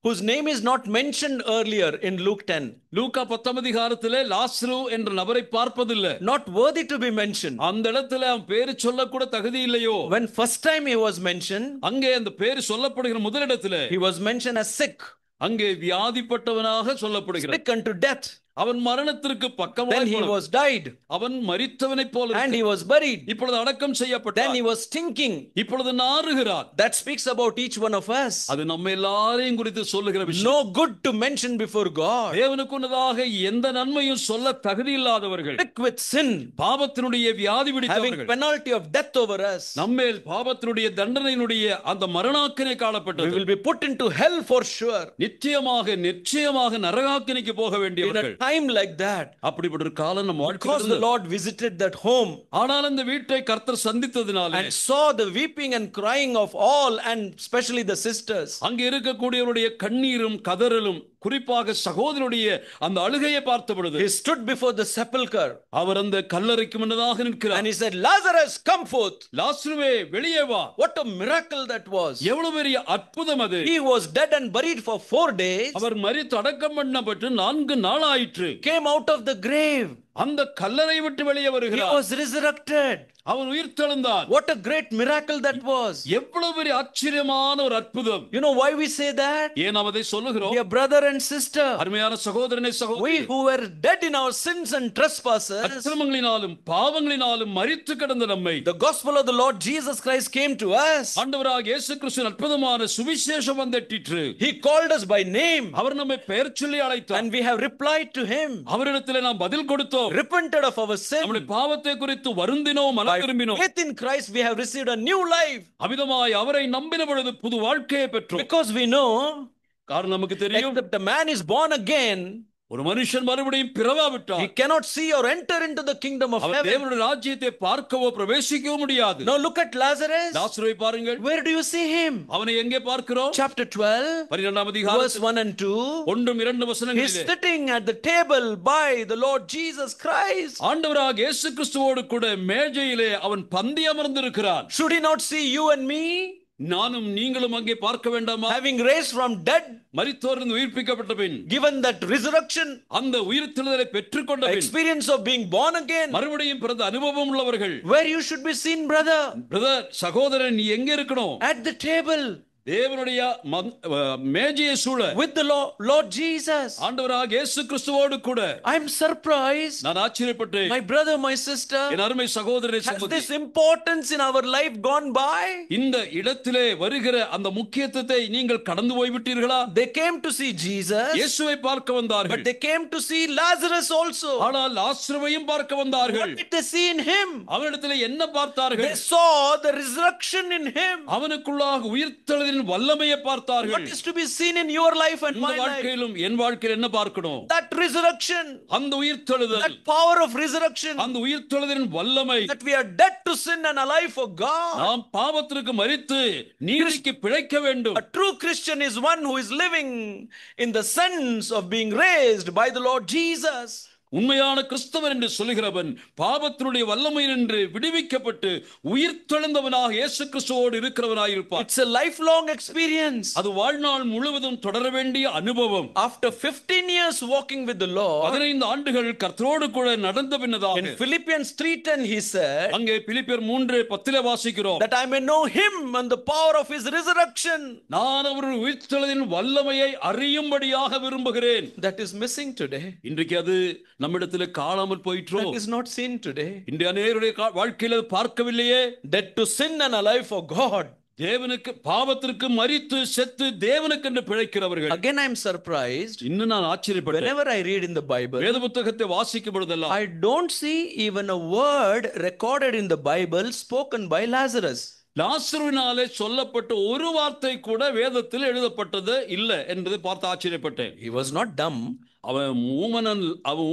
A: whose name is not mentioned earlier in Luke 10.
B: லூக்கா 10 அதிகாரத்திலே லாசரு என்ற நபரை பார்ப்பதில்லை.
A: Not worthy to be mentioned.
B: அந்த இடத்துல அவன் பேரு சொல்ல கூட தகுதி இல்லையோ.
A: When first time he was mentioned,
B: அங்கே அந்த பேரு சொல்லப்படுகிற முதலிடத்திலே
A: he was mentioned as sick.
B: அங்கே வியாதிப்பட்டவனாக சொல்லப்படுகிறார்.
A: Sick unto death.
B: அவன் மரணத்திற்கு பக்கமாக
A: Then he was died.
B: அவன் மரித்தவனைப் போல
A: And he was buried.
B: இப்பொழுது அடக்கம் செய்யப்பட்டார்.
A: Then he was stinking.
B: இப்பொழுது நாறுகிறார்.
A: That speaks about each one of us.
B: அது நம்ம எல்லாரையும் குறித்து சொல்லுகிற விஷயம்.
A: No good to mention before God.
B: தேவனுக்கு முன்னதாக எந்த நன்மையும் சொல்ல தகுதி இல்லாதவர்கள்.
A: Sick with sin.
B: பாவத்தினுடைய வியாதி பிடித்தவர்கள்.
A: Having penalty of death over us.
B: நம்மேல் பாவத்தினுடைய தண்டனையினுடைய அந்த மரணாக்கினை காணப்பட்டது.
A: We will be put into hell for sure.
B: நிச்சயமாக நரகாக்கினைக்கு போக வேண்டியவர்கள்.
A: In a time like that,
B: அப்படிப்பட்ட ஒரு காலம் நம்ம
A: because the Lord visited that home,
B: ஆனால் அந்த வீட்டை கர்த்தர் சந்தித்ததினாலே,
A: and saw the weeping and crying of all, and especially the sisters,
B: அங்கே இருக்கக்கூடியவருடைய கண்ணீரும் கதறலும், குறிப்பாக சகோதரனுடைய அந்த அழுகையை பார்த்த பொழுது,
A: he stood before the sepulcher.
B: அவர் அந்த கல்லறைக்கு முன்னதாக நிற்கிறார்.
A: And he said, Lazarus, come forth.
B: லாசருவே வெளியே வா.
A: What a miracle that was.
B: எவ்வளவு பெரிய அற்புதம் அது.
A: He was dead and buried for 4 days.
B: அவர் மரித்து அடக்கம் பண்ணப்பட்டு 4 நாள் ஆயிற்று.
A: Came out of the grave.
B: அந்த கல்லறை விட்டு வெளியே வருகிறார்.
A: He was resurrected.
B: அவர் உயிர்த்தெழுந்தார்.
A: What a great miracle that was.
B: எவ்வளவு பெரிய ஆச்சரியமான ஒரு அற்புதம்.
A: You know why we say that?
B: ஏன் நாம் அதை சொல்லுகிறோம்?
A: Dear brother and sister,
B: அருமையான சகோதரனே சகோதரி,
A: we who were dead in our sins and trespasses,
B: அக்கிரமங்களினாலும் பாவங்களினாலும் மரித்து கிடந்த நம்மை,
A: the gospel of the Lord Jesus Christ came to us.
B: ஆண்டவராகிய இயேசு கிறிஸ்துவின் அற்புதமான சுவிசேஷம் வந்தெட்டிற்று.
A: He called us by name.
B: அவர் நம்மை பெயர் சொல்லி அழைத்தார்.
A: And we have replied to him.
B: அவரிடத்திலே நாம் பதில் கொடுத்தோம்.
A: Repented of our sin.
B: நம்முடைய பாவத்தை குறித்து வருந்தினோம், மனம் திரும்பினோம்.
A: By faith in Christ we have received a new life.
B: அவிதமாய் அவரை நம்பின பொழுது புது வாழ்க்கையை பெற்றோம்.
A: Because we know,
B: காரணம் நமக்கு தெரியும்,
A: except a man is born again,
B: ஒரு மனுஷன் மறுபடியும் பிறவாவிட்டால்
A: he cannot see or enter into the kingdom of heaven.
B: தேவனுடைய ராஜ்யத்தை பார்க்கவோ பிரவேசிக்கவோ முடியாது.
A: Now look at Lazarus.
B: லாசருவை பாருங்கள்.
A: Where do you see him?
B: அவனை எங்கே பார்க்கிறோம்?
A: Chapter 12,
B: 12ஆம் அதிகாரம்
A: verse 1 and 2.
B: 1-2
A: He is
B: வசனங்களிலே
A: sitting at the table by the Lord Jesus Christ.
B: ஆண்டவராகிய இயேசு கிறிஸ்துவோடு கூட மேஜையிலே அவன் பந்தி அமர்ந்திருக்கிறான்.
A: Should he not see you and me?
B: நானும் நீங்களும் அங்கே பார்க்க வேண்டாமா?
A: Having raised from dead,
B: மரித்தோரிலிருந்து உயிர்ப்பிக்கப்பட்ட பின்,
A: given that resurrection,
B: அந்த உயிர்த்தெழுதலை பெற்றுக்கொண்ட பின்,
A: experience of being born again,
B: மறுபடியும் பிறந்த அனுபவம் உள்ளவர்கள்,
A: where you should be seen, brother?
B: Brother, சகோதரன், நீ எங்க இருக்கணும்?
A: At the table.
B: தேவனுடைய மேஜையை சூழ
A: with the Lord Jesus.
B: ஆண்டவராக இயேசு கிறிஸ்துவோடு கூட
A: I'm surprised.
B: நான் ஆச்சரியப்பட்டேன்.
A: My brother, my sister,
B: என் அருமை சகோதரரே
A: has
B: சகோதரி,
A: this importance in our life gone by?
B: இந்த இடத்திலே வருகிற அந்த முக்கியத்துவத்தை நீங்கள் கடந்து போய் விட்டீர்களா?
A: They came to see Jesus,
B: இயேசுவை பார்க்க வந்தார்கள்.
A: but they came to see Lazarus also.
B: ஆனால் லாசருவையும் பார்க்க வந்தார்கள்.
A: What did they see in him?
B: அவனிடத்திலே என்ன பார்த்தார்கள்?
A: They saw the resurrection in him.
B: அவனுக்குள்ளாக உயிர்த்தெழுதலின் வல்லமையை பார்த்தார்கள்.
A: What is to be seen in your life and my life?
B: வாழ்க்கையிலும் என் வாழ்க்கையில் என்ன பார்க்கணும்?
A: That resurrection,
B: அந்த உயிர்த்தெழுதல்,
A: that power of resurrection,
B: அந்த உயிர்த்தெழுதலின் வல்லமை,
A: that we are dead to sin and alive for God.
B: நாம் பாவத்திற்கு மரித்து நீதிக்கு பிழைக்க வேண்டும்.
A: A true Christian is one who is living in the sense of being raised by the Lord Jesus.
B: உண்மையான கிறிஸ்தவன் என்று சொல்கிறவன் பாவத்தினுடைய வல்லமையினின்று விடுவிக்கப்பட்டு உயிர்த்தெழுந்தவனாக இயேசு கிறிஸ்துவோடு இருக்கிறவனாய் இருப்பான்.
A: It's a lifelong experience.
B: அது வாழ்நாள் முழுவதும் தொடர வேண்டிய அனுபவம்.
A: After 15 years walking with the Lord,
B: 15 ஆண்டுகள் கர்த்தரோடு கூட நடந்த பின்னதாக,
A: in Philippians 3:10 he said,
B: அங்கே பிலிப்பியர் 3:10 வாசிக்கிறோம்,
A: that I may know him and the power of his resurrection.
B: நான் அவருடைய உயிர்த்தெழுதலின் வல்லமையை அறியும்படியாக விரும்புகிறேன்.
A: That is missing today.
B: இன்றைக்கு அது நம்மிடத்தில் காணாமல் போயிற்றோ?
A: That is not seen today.
B: இன்றைய அநேகருடைய வாழ்க்கையில் பார்க்கவில்லையே.
A: Dead to sin and alive for God.
B: தேவனுக்கு பாவத்திற்கு மரித்து செத்து தேவனுக்கு என்று பிழைக்கிறவர்கள்.
A: Again I am surprised.
B: இன்னும் நான் ஆச்சரியப்பட்டேன்.
A: Whenever I read in the Bible,
B: வேத புத்தகத்தை வாசிக்கும் பொழுதெல்லாம்
A: I don't see even a word recorded in the Bible spoken by Lazarus.
B: லாசருவினாலே சொல்லப்பட்ட ஒரு வார்த்தை கூட வேதத்தில் எழுதப்பட்டது இல்லை என்பதை பார்த்து ஆச்சரியப்பட்டேன்.
A: He was not dumb.
B: அவன்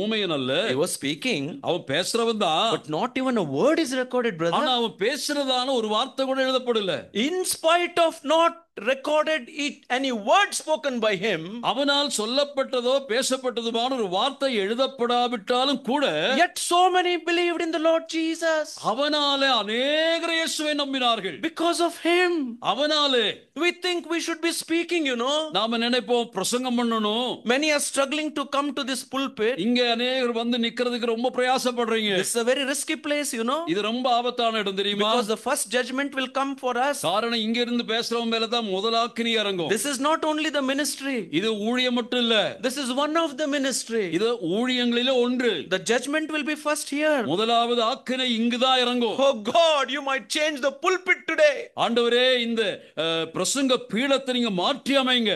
B: ஊமையன் அல்ல.
A: He was speaking.
B: அவன் பேசுறவன் தான்.
A: But not even a word is recorded, brother.
B: ஆனா அவன் பேசுறதான ஒரு வார்த்தை கூட எழுதப்படல.
A: In spite of not recorded it any word spoken by him,
B: அவனால் சொல்லப்பட்டதோ பேசப்பட்டதுமான ஒரு வார்த்தை எழுதப்படாவிட்டாலும் கூட,
A: yet so many believed in the Lord Jesus.
B: அவனாலே அநேகர் இயேசுவை நம்பினார்கள்.
A: Because of him.
B: அவனாலே.
A: We think we should be speaking, you know.
B: நாம நினைப்போம் பிரசங்கம் பண்ணணும்.
A: Many are struggling to come to this pulpit.
B: இங்க அநேகர் வந்து நிக்கிறதுக்கு ரொம்ப பிரயாசப்படுறீங்க.
A: This is a very risky place, you know.
B: இது ரொம்ப ஆபத்தான இடம் தெரியுமா?
A: Because the first judgment will come for us.
B: காரணம் இங்க இருந்து பேசுறவங்க மேல தான் முதலாக்கினி இறங்கும்.
A: This is not only the ministry.
B: இது ஊழியம் மட்டும் இல்ல.
A: This is one of the ministry.
B: இது ஊழியங்களிலே ஒன்று.
A: The judgment will be first here.
B: முதலாவது ஆக்கினை இங்கு தான் இறங்கும்.
A: Oh God, you might change the pulpit today.
B: ஆண்டவரே, இந்த பிரசங்க பீடத்தை நீங்க மாற்றி அமைங்க.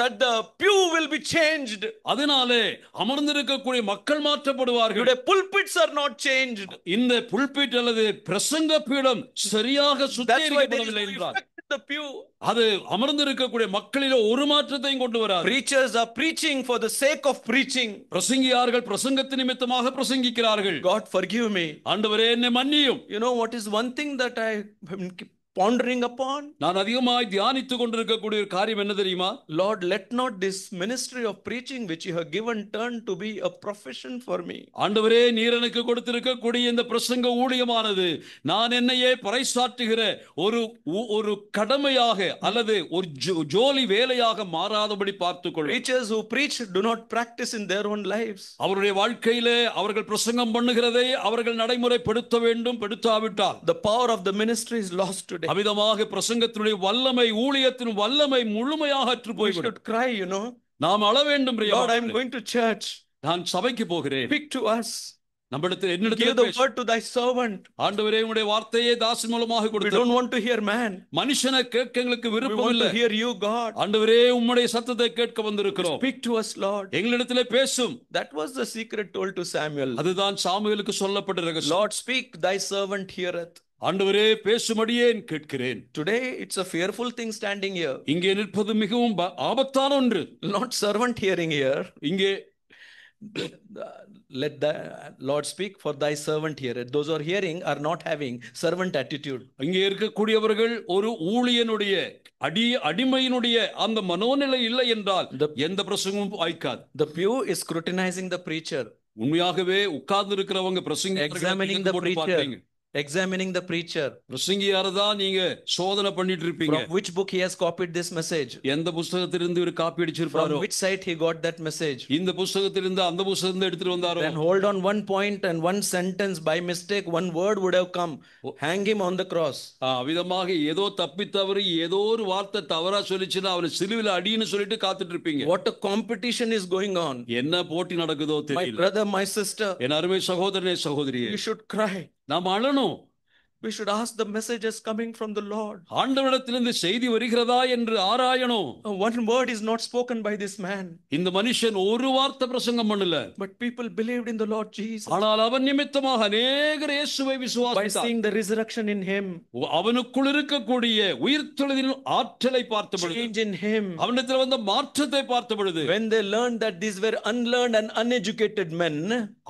A: That the pew will be changed.
B: அதனாலே அமர்ந்திருக்கக்கூடிய மக்கள் மாற்றப்படுவார்கள்.
A: Today pulpits are not changed.
B: இந்த புல்பிட் அல்லது பிரசங்க பீடம் சரியாக சுத்திகரிக்கப்படவில்லை என்றால்
A: the pew.
B: அது அமர்ந்திருக்கக்கூடிய மக்களிலே ஒரு மாற்றத்தையும் கொண்டு வராது.
A: Preachers are preaching for the sake of preaching.
B: பிரசங்கியார்கள் பிரசங்கத்தின் நிமித்தமாக பிரசங்கிக்கிறார்கள்.
A: God forgive me.
B: ஆண்டவரே என்னை மன்னியும்.
A: You know what is one thing that I pondering upon?
B: நான் அதிகமாய் தியானித்துக் கொண்டிருக்கக்கூடிய ஒரு காரியம் என்ன தெரியுமா?
A: Lord, let not this ministry of preaching which you have given turn to be a profession for me.
B: ஆண்டவரே, நீர் எனக்கு கொடுத்திருக்கக்கூடிய இந்த பிரசங்க ஊழியமானது நான் என்னையே பறைசாற்றுகிற ஒரு கடமையாக அல்லது ஒரு ஜோலி வேலையாக மாறாதபடி பார்த்துக்கொள்.
A: Preachers who preach do not practice in their own lives.
B: அவருடைய வாழ்க்கையிலே அவர்கள் பிரசங்கம் பண்ணுகிறதை அவர்கள் நடைமுறைப்படுத்த வேண்டும். படுத்தாவிட்டால்
A: the power of the ministry is lost today.
B: அமிதமாக பிரசங்கத்தினுடைய வல்லமை, ஊழியத்தின் வல்லமை முழுமையாக அற்று போய்விடும்.
A: We should cry, you know.
B: நாம் அழ வேண்டும்.
A: Lord, I am going to church.
B: நான் சபைக்கு போகிறேன்.
A: Speak to us.
B: நம்மிடத்தில்
A: give the word to thy servant.
B: ஆண்டவரே, உம்முடைய வார்த்தையை தாசன் மூலமாக கொடுத்து.
A: We don't want to hear man.
B: மனுஷனை கேட்க எங்களுக்கு விருப்பம் இல்லை.
A: We want to hear you, God.
B: ஆண்டவரே, உம்முடைய சத்தத்தை கேட்க வந்திருக்கிறோம்.
A: Speak to us, Lord.
B: எங்களிடத்திலே பேசும்.
A: That was the secret told to Samuel.
B: அதுதான் சாமுவேலுக்கு சொல்லப்பட்ட ரகசியம்.
A: Lord, speak, thy servant heareth.
B: ஆண்டவரே, பேசும்படியே கேட்கிறேன்.
A: Today it's a fearful thing standing here.
B: இங்கே நிற்பது மிகவும் ஆபத்தான ஒன்று.
A: Not servant hearing here.
B: இங்கே
A: let the Lord speak, for thy servant heareth. Those who are hearing are not having servant attitude.
B: இங்கே இருக்கக்கூடியவர்கள் ஒரு ஊழியனுடைய அடிமையினுடைய அந்த மனோநிலை இல்லை என்றால் எந்த பிரசங்கமும் வாய்க்காது.
A: The pew is scrutinizing the preacher.
B: உண்மையாகவே உட்கார்ந்து இருக்கிறவங்க பிரசங்க
A: examining the preacher. examining the preacher,
B: பிரசங்கியார தான் நீங்க சோதனை பண்ணிட்டு இருப்பீங்க.
A: from which book he has copied this message,
B: எந்த புத்தகத்திலிருந்து இவர் காப்பி
A: from
B: அடிச்சிருப்பாரோ,
A: which site he got that message.
B: இந்த புத்தகத்திலிருந்து அந்த புத்தகத்தை எடுத்துட்டு வந்தாரோ.
A: Then hold on one point and one sentence by mistake, one word would have come, hang him on the cross.
B: விதமாக ஏதோ தப்பி தவறி ஏதோ ஒரு வார்த்தை தவறா சொல்லிச்சுன்னா அவனை சிலுவையில் அடின்னு சொல்லிட்டு காத்துட்டு இருப்பீங்க.
A: What a competition is going on.
B: என்ன போட்டி நடக்குதோ
A: My
B: தெரியல.
A: brother, my sister,
B: என் அருமை சகோதரனே சகோதரியே,
A: you should cry.
B: நாம் அழணும்.
A: We should ask the messages coming from the Lord.
B: ஆண்டவரிடத்திலிருந்து செய்தி வருகிறதா என்று ஆராயணும்.
A: One word is not spoken by this man,
B: இந்த மனுஷன் ஒரு வார்த்தை பிரசங்கம் பண்ணல.
A: but people believed in the Lord Jesus
B: ஆனால் அவன் நிமித்தமாக அநேகர் இயேசுவை
A: by
B: விசுவாசித்தார்.
A: seeing the resurrection in him,
B: அவனுக்குள் இருக்கக்கூடிய உயிர்த்தெழுதலின் ஆற்றலை பார்த்த பொழுது,
A: change in him.
B: அவனிடத்தில் வந்த மாற்றத்தை பார்த்த பொழுது,
A: When they learned that these were unlearned and uneducated men,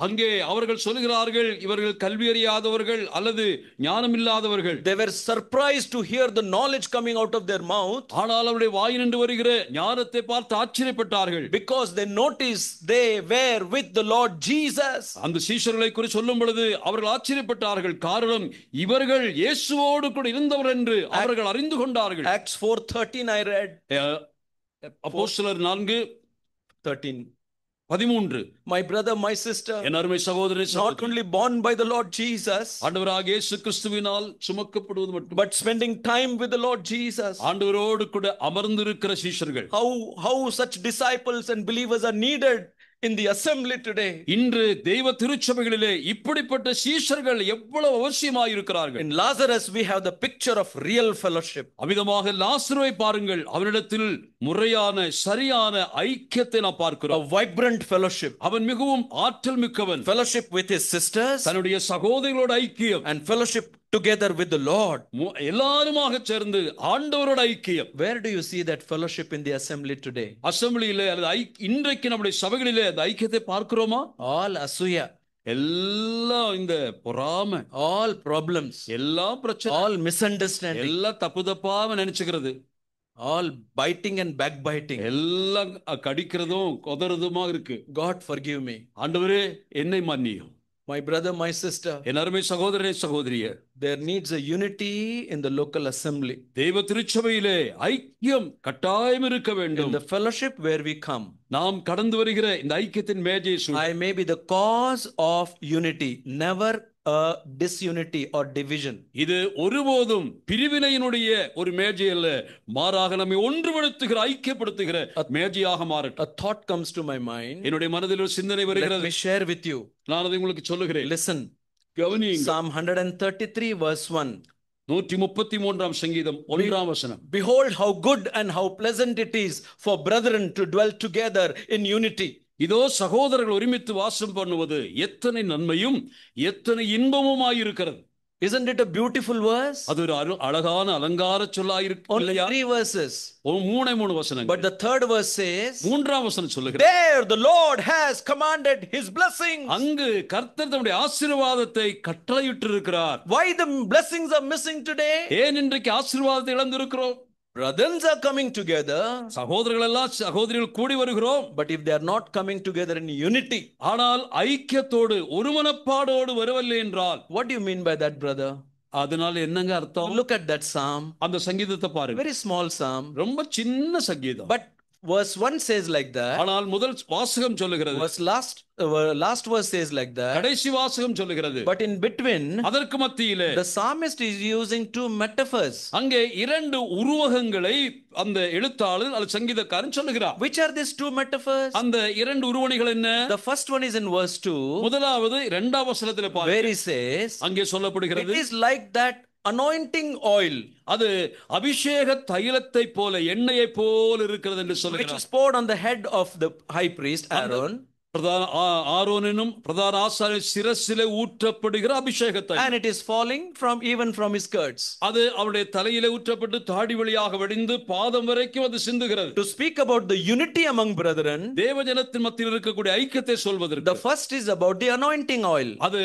B: அங்கே அவர்கள் சொல்கிறார்கள் இவர்கள் கல்வி அறியாதவர்கள் அல்லது ஞானம் இல்லாதவர்கள்.
A: they were surprised to hear the knowledge coming out of their mouth,
B: ஆனால் அவருடைய வாயினின்று வருகிற ஞானத்தை பார்த்து ஆச்சரியப்பட்டார்கள்.
A: because they noticed they were with the Lord Jesus.
B: அந்த சீஷர்களை குறித்து சொல்லும் பொழுது அவர்கள் ஆச்சரியப்பட்டார்கள். காரணம் இவர்கள் இயேசுவோடு கூட இருந்தவர் என்று அவர்கள் அறிந்து கொண்டார்கள்.
A: Acts 4:13 I read.
B: அப்போஸ்தலர் 4:13.
A: 13. My brother, my sister,
B: என் அருமை சகோதரனே
A: not
B: சகோதரி,
A: only born by the Lord Jesus,
B: ஆண்டவராகிய இயேசு கிறிஸ்துவினால் சுமக்கப்படுவது மட்டும்,
A: but spending time with the Lord Jesus.
B: ஆண்டவரோடு கூட அமர்ந்திருக்கிற சீஷர்கள்.
A: How such disciples and believers are needed in the assembly today.
B: இன்று தெய்வ திருச்சபைகளிலே இப்படிப்பட்ட சீஷர்கள் எவ்வளவு அவசியமாய் இருக்கிறார்கள்.
A: In Lazarus we have the picture of real fellowship.
B: அவ்விதமாக லாசருவை பாருங்கள், அவனிடத்தில் முறையான சரியான ஐக்கியத்தை நாம் பார்க்கிறோம்.
A: A vibrant fellowship.
B: அவன் மிகவும் ஆற்றல் மிக்கவன்.
A: Fellowship with his sisters
B: தன்னுடைய சகோதரிகளோட ஐக்கியம்,
A: and fellowship together with the Lord.
B: எல்லாருமாக சேர்ந்து ஆண்டவரோட ஐக்கியம்.
A: Where do you see that fellowship in the assembly today?
B: அசெம்பிளியிலே அல்லது இன்றைக்கு நம்முடைய சபைகளிலே அந்த ஐக்கியத்தை பார்க்கிறோமா?
A: All asuya,
B: எல்லாம் இந்த பொறாமை,
A: all problems,
B: எல்லாம் பிரச்சனை,
A: all misunderstanding,
B: எல்லாம் தப்பு தப்பாம நினைச்சுக்கிறது,
A: all biting and backbiting.
B: எல்லாம் கடிக்கிறதும் கொதறதுமா இருக்கு.
A: God forgive me.
B: ஆண்டவரே என்னை மன்னியும்.
A: My brother, my sister,
B: என் அருமை சகோதரனே சகோதரியே,
A: there needs a unity in the local assembly.
B: தெய்வ திருச்சபையிலே ஐக்கியம் கட்டாயம் இருக்க
A: In
B: வேண்டும்.
A: the fellowship where we come,
B: நாம் கடந்து வருகிற இந்த ஐக்கியத்தின் மேஜை
A: I may be the cause of unity, never a disunity or division.
B: இது ஒருபோதும் பிரிவினையினுடைய ஒரு மேஜை அல்ல, மாறாக நம்மை ஒன்றுபடுத்துகிற ஐக்கியப்படுத்துகிற மேஜையாக மாறட்டும்.
A: A thought comes to my mind.
B: என்னுடைய மனதில் ஒரு சிந்தனை
A: Let
B: வருகிறது,
A: me share with you.
B: நான் அதை உங்களுக்கு சொல்லுகிறேன்.
A: Listen.
B: கவனியுங்கள்.
A: Psalm 133 verse 1.
B: 133ஆம் சங்கீதம் 1ஆம் வசனம்.
A: Behold how good and how pleasant it is for brethren to dwell together in unity.
B: இதோ சகோதரர்கள் ஒருமித்து வாசம் பண்ணுவது எத்தனை நன்மையும் எத்தனை இன்பமுமாயிருக்கிறது.
A: Isn't it a beautiful verse?
B: அது ஒரு அழகான அலங்கார சொல்லாயிருக்கு
A: Only
B: இல்லையா?
A: 3 verses.
B: மூணு வசனங்கள்.
A: But the third verse says,
B: மூன்றாம் வசனம் சொல்லுகிறது,
A: there the Lord has commanded his blessings.
B: அங்கு கர்த்தர் தம்முடைய ஆசீர்வாதத்தை கட்டளையிட்டு இருக்கிறார்.
A: Why the blessings are missing today?
B: ஏன் இன்றைக்கு ஆசீர்வாதத்தை இழந்திருக்கிறோம்?
A: Brothers are coming together,
B: சகோதரர்கள் எல்லாம் சகோதரிகள் கூடி வருகிறோம்.
A: but if they are not coming together in unity,
B: ஆனால் ஐக்கியத்தோடு ஒருமனப்பாடோடு வரவில்லை என்றால்,
A: what do you mean by that, brother?
B: அதனால என்னங்க அர்த்தம்?
A: Look at that psalm.
B: அந்த சங்கீதத்தை பாருங்க,
A: Very small psalm,
B: ரொம்ப சின்ன சங்கீதம்.
A: but verse 1 says like that.
B: ஆனால் முதல் வாசகம் சொல்லுகிறது,
A: Last verse says like that.
B: கடைசி வாசகம் சொல்லுகிறது,
A: But in between,
B: அதற்கு மத்தியிலே
A: the psalmist is using two metaphors.
B: அங்கே இரண்டு உருவகங்களை அந்த எழுத்தாளர் அல்லது சங்கீதக்காரன் சொல்லுகிறார்.
A: Which are these two metaphors?
B: அந்த இரண்டு உருவணிகள் என்ன?
A: The first one is in verse 2.
B: முதலாவது இரண்டாம் வசனத்திலே
A: Where
B: பாருங்க,
A: he says,
B: அங்கே சொல்லப்படுகிறது,
A: it is like that anointing oil
B: அது அபிஷேக தைலத்தை போல எண்ணெயை போல இருக்கிறது என்று
A: which
B: சொல்லுகிறார்.
A: is poured on the head of the high priest Aaron,
B: ஆரோனினும் பிரதான ஆசாரியர் சிரசிலே ஊற்றப்படுகிற அபிஷேக தைலம்,
A: and it is falling even from his skirts.
B: அது அவருடைய தலையிலே ஊற்றப்பட்டு தாடி வழியாக வடிந்து பாதம் வரைக்கும் அது சிந்துகிறது.
A: To speak about the unity among brethren,
B: தேவஜனத்தின் மத்தியில் இருக்கக்கூடிய ஐக்கியத்தை சொல்வதற்கு
A: the first is about the anointing oil.
B: அது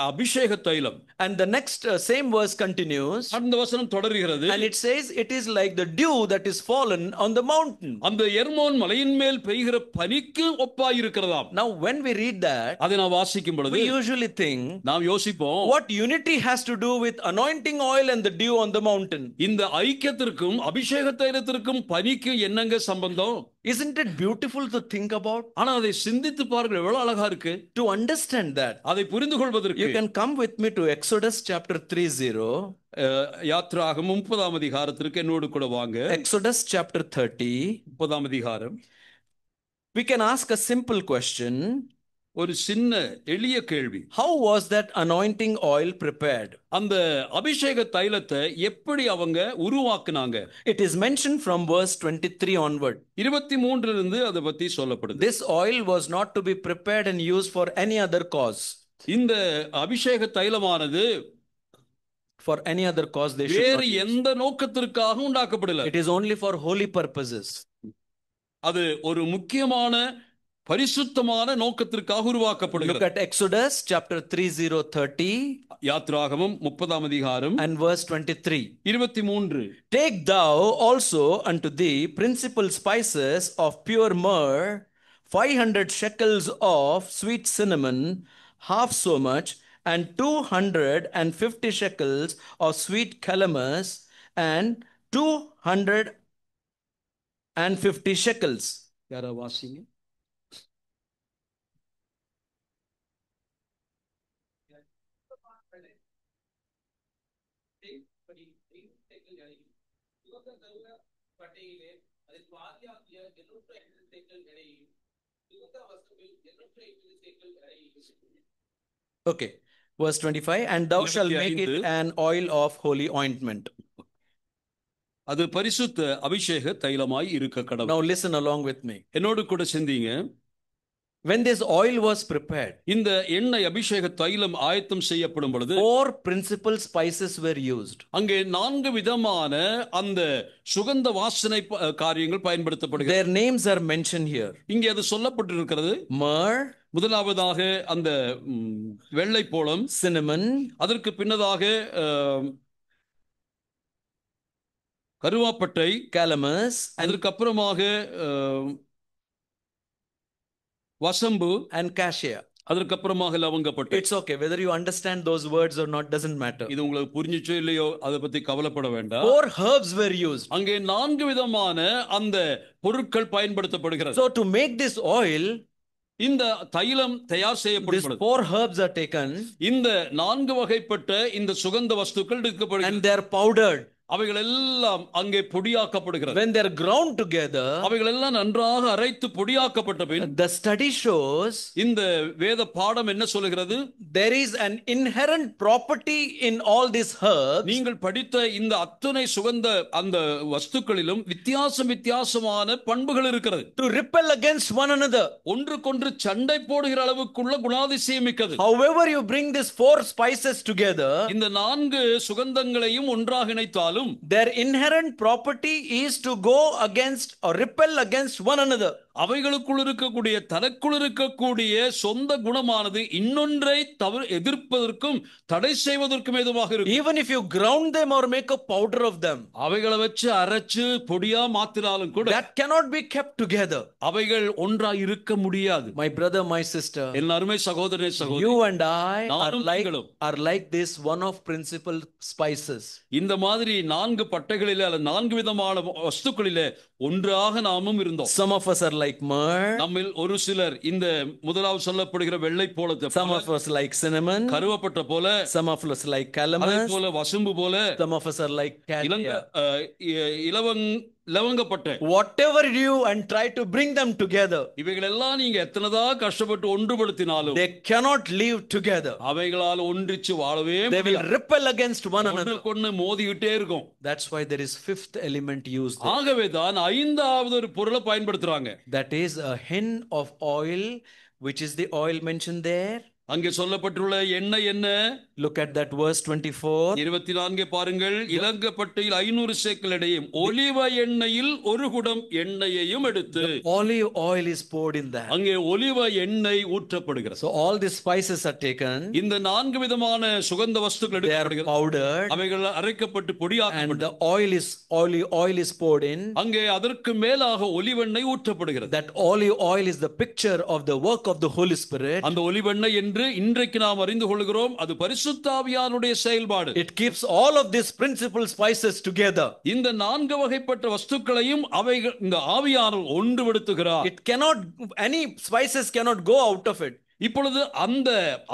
B: அபிஷேக தைலம்.
A: And the next same verse continues,
B: அந்த வசனம் தொடர்கிறது,
A: and it says it is like the dew that is fallen on the mountain.
B: அந்த எர்மோன் மலையின் மேல் பெய்கிற பனிக்கு ஒப்பாயிருக்கிறதா. பார்க்கலாம்.
A: Now, when we read that,
B: அதை நான் வாசிக்கும் பொழுது
A: we usually think,
B: நாம் யோசிப்போம்,
A: what unity has to do with anointing oil and the dew on the mountain?
B: இந்த ஐக்கியத்திற்கும் அபிஷேக தைலத்திற்கும் பனிக்கு என்னங்க சம்பந்தம்?
A: Isn't it beautiful to think about?
B: ஆனா அதை சிந்தித்து பாருங்கள், எவ்வளவு அழகா இருக்கு.
A: To understand that,
B: அதை புரிந்து கொள்வதற்கு
A: you can come with me to Exodus chapter 30.
B: யாத்ராகமம் 30ஆம் அதிகாரத்திற்கு என்னோடு கூட வாங்க.
A: Exodus chapter 30.
B: 30ஆம் அதிகாரம்.
A: We can ask a simple question.
B: ஒரு சின்ன எளிய கேள்வி.
A: How was that anointing oil prepared?
B: அந்த அபிஷேக தைலத்தை எப்படி அவங்க உருவாக்குனாங்க?
A: It is mentioned from verse 23 onward.
B: 23 இருந்து அதை பத்தி சொல்லப்படுது.
A: This oil was not to be prepared and used for any other cause.
B: இந்த அபிஷேக தைலமானது
A: For any other cause they should not
B: வேறு
A: use.
B: எந்த நோக்கத்திற்காக உண்டாக்கப்படல.
A: It is only for holy purposes.
B: அது ஒரு முக்கியமான பரிசுத்தமான நோக்கத்திற்காக உருவாக்கப்படுகிறது.
A: Look at Exodus chapter 30:30
B: யாத்ராகமம் 30ஆம் அதிகாரம்
A: and verse 23.
B: 23.
A: Take thou also unto thee principal spices of pure myrrh, 500 shekels of sweet cinnamon, half so much, and 250 shekels of sweet calamus, and 250 shekels.
B: யாரா வாசிங்க.
A: Okay, verse 25, and thou shalt make it an oil of holy ointment.
B: அது பரிசுத்த அபிஷேக தைலமாய் இருக்க கடவுள்.
A: Now listen along with me.
B: என்னோடு கூட சிந்திங்க.
A: When this oil was prepared,
B: இந்த எண்ணெய் அபிஷேக தைலம் ஆயத்தம் செய்யப்படும் பொழுது
A: 4 principal spices were used.
B: அங்கே 4 விதமான அந்த சுகந்த வாசனை காரியங்கள் பயன்படுத்தப்படுகிறது.
A: Their names are mentioned here.
B: இங்கே அது சொல்லப்பட்டிருக்கிறது.
A: Myrrh,
B: முதலாவதாக அந்த வெள்ளை போளம்,
A: cinnamon,
B: அதற்கு பின்னதாக கருவாப்பட்டை,
A: calamus,
B: அதற்கு அப்புறமாக வசம்பு
A: and cassia.
B: அதற்கு அப்புறமாக லவங்கப்பட்டை.
A: It's okay whether you understand those words or not, doesn't matter.
B: இது உங்களுக்கு புரிஞ்சுச்சோ இல்லையோ அதை பத்தி கவலைப்பட வேண்டாம்.
A: 4 herbs were used.
B: அங்கே 4 விதமான அந்த பொருட்கள் பயன்படுத்தப்படுகிறது.
A: So to make this oil,
B: இந்த தைலம் தயார்
A: these
B: செய்யப்படுகிறது.
A: 4 herbs are taken
B: இந்த 4 வகைப்பட்ட இந்த சுகந்த வஸ்துக்கள்
A: and
B: எடுக்கப்படுகிறது.
A: they are powdered.
B: அவைகள் எல்லாம் அங்கே பொடியாக்கப்படுகிறது.
A: When they are ground together,
B: அவைகள் எல்லாம் நன்றாக அரைத்து பொடியாக்கப்பட்ட பின்
A: the study shows
B: இந்த வேத பாடம் என்ன சொல்லுகிறது?
A: there is an inherent property in all these herbs
B: நீங்கள் படித்த இந்த அத்தனை சுகந்த அந்த வஸ்துக்களிலும் வித்தியாசமான பண்புகள் இருக்கிறது.
A: to repel against one another.
B: ஒன்றுக்கொன்று சண்டை போடுகிற அளவுக்குள்ள குணாதிசயம் மிக்கது.
A: However you bring these 4 spices together,
B: இந்த 4 சுகந்தங்களையும் ஒன்றாக இணைத்தாலும்
A: their inherent property is to go against or repel against one another.
B: அவைகளுக்குள் இருக்கக்கூடிய தனக்குள் இருக்கக்கூடிய சொந்த குணமானது இன்னொன்றை எதிர்ப்பதற்கும் தடை செய்வதற்கும் ஏதுவாக இருக்கும்.
A: Even if you ground them or make a powder of them,
B: அவைகளை வச்சு அரைச்சு பொடியா மாத்தினாலும் கூட
A: that cannot be kept together.
B: அவைகள் ஒன்றா இருக்க முடியாது.
A: My brother, my sister,
B: என் அருமை சகோதரனே சகோதரி,
A: you and I
B: நானும் நீங்களும்
A: are like this one of principal spices.
B: இந்த மாதிரி 4 பட்டைகளிலே அல்ல 4 விதமான வஸ்துக்களிலே ஒன்றாக நாமும் இருந்தோம்.
A: Some of us are like myrrh,
B: நம்மில் ஒரு சிலர் இந்த முதலாவது சொல்லப்படுகிற வெள்ளை போலத்தை,
A: some of us like cinnamon,
B: கருவப்பட்ட போல,
A: some of us like
B: அதே
A: calamus,
B: போல வசம்பு போல,
A: some of us are like cassia.
B: லவங்கப்பட்ட
A: Whatever you and try to bring them together,
B: இவைகள் எல்லாம் நீங்க எத்தனைதான் கஷ்டப்பட்டு ஒன்றுபடுத்தினாலும்
A: they cannot live together.
B: அவைகளால் ஒன்றிச்சு வாழவே
A: They will repel against one another.
B: ஒன்று மோதிக்கிட்டே இருக்கும்.
A: That's why there is 5th element used.
B: ஆகவேதான் 5வது ஒரு பொருளை பயன்படுத்துறாங்க.
A: That is a hin of oil, which is the oil mentioned there.
B: அங்கே சொல்லப்பட்டுள்ள எண்ணெய் என்ன?
A: Look at that verse 24.
B: 24 பாருங்கள். இலங்கப்பட்டையில் 500 சேக்கல் எடையும் ஒலிவ எண்ணெயில் ஒரு குடம் எண்ணெயையும் எடுத்து.
A: Olive oil is poured in that.
B: அங்கே ஒலிவ எண்ணெய் ஊற்றப்படுகிறது.
A: So all these spices are taken.
B: இந்த 4 விதமான சுகந்த வஸ்துக்கள்
A: They are
B: எடுக்கப்படுகிறது.
A: powdered.
B: அவைகள் அரைக்கப்பட்டு
A: And
B: பொடியாக்கப்பட்டு
A: the oil is poured in.
B: அங்கே அதற்கு மேலாக ஒலிவெண்ணெய் ஊற்றப்படுகிறது.
A: That olive oil is the picture of the work of the Holy Spirit.
B: அந்த ஒலிவெண்ணெய் என்று இன்றைக்கு நாம் அறிந்து கொள்கிறோம். அது பரிசுத்த ஆவியானுடைய செயல்பாடு.
A: It keeps all of these principal spices together.
B: இந்த 4 வகைப்பட்ட வஸ்துக்களையும் அவைகள் இந்த ஆவியானவர் ஒன்றுபடுத்துகிறார்.
A: It cannot, any spices cannot go out of it.
B: இப்பொழுது அந்த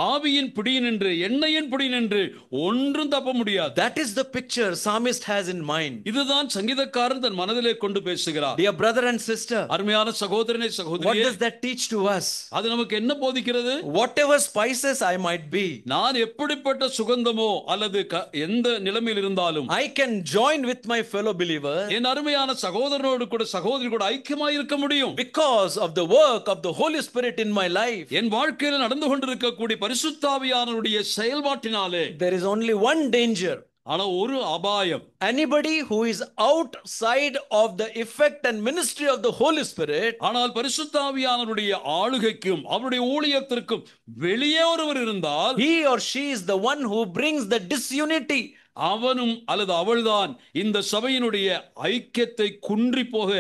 B: ஆவியின் பிடியினின்று எண்ணெயின் பிடியினின்று ஒன்றும் தப்ப முடியாது.
A: That is the picture psalmist has in mind.
B: இதுதான் சங்கீதக்காரன் தன் மனதிலே கொண்டு பேசுகிறார்.
A: Dear brother and sister,
B: அருமையான சகோதரனே
A: what
B: சகோதரியே,
A: does that teach to us?
B: அது நமக்கு என்ன போதிக்கிறது?
A: Whatever spices I might be,
B: நான் எப்படிப்பட்ட சுகந்தமோ அல்லது எந்த நிலைமையில் இருந்தாலும்
A: I can join with my fellow believers
B: என் அருமையான சகோதரனோடு கூட சகோதரி கூட ஐக்கியமாய் இருக்க முடியும்.
A: because of the work of the Holy Spirit in my life.
B: என் வாழ்க்கையில் நடந்து கொண்டிருக்கக்கூடிய பரிசுத்த ஆவியானவருடைய செயல்பாட்டினாலே
A: There is only one danger.
B: ஆனா ஒரு அபாயம்.
A: Anybody who is outside of the effect and ministry of the Holy Spirit,
B: ஆனால் பரிசுத்த ஆவியானவருடைய ஆளுகைக்கும் அவருடைய ஊழியத்திற்கும் வெளியே ஒருவர் இருந்தால்
A: he or she is the one who brings the disunity.
B: அவனும் அல்லது அவள்தான் இந்த சபையினுடைய ஐக்கியத்தை குன்றி போக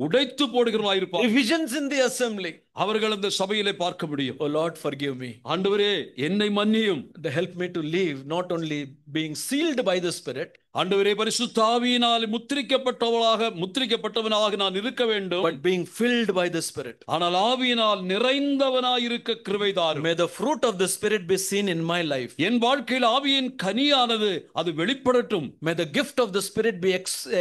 B: உடைத்து போடுகிறவர்களாய் இருப்பார்.
A: Divisions in the assembly.
B: அவர்கள் அந்த சபையிலே பார்க்க முடியும்.
A: Oh Lord, forgive me.
B: ஆண்டவரே என்னை மன்னியும்.
A: Help me to live not only being sealed by the Spirit,
B: ஆண்டவரே பரிசுத்த ஆவியினால் முத்திரிக்கப்பட்டவனாக நான் இருக்க வேண்டும்.
A: but being filled by the Spirit.
B: ஆனால் ஆவியினால் நிறைந்தவனாய் இருக்க கிருபை தாரும்.
A: May the fruit of the Spirit be seen in my life.
B: என் வாழ்க்கையில் ஆவியின் கனியானது அது வெளிப்படட்டும்.
A: May the gift of the Spirit be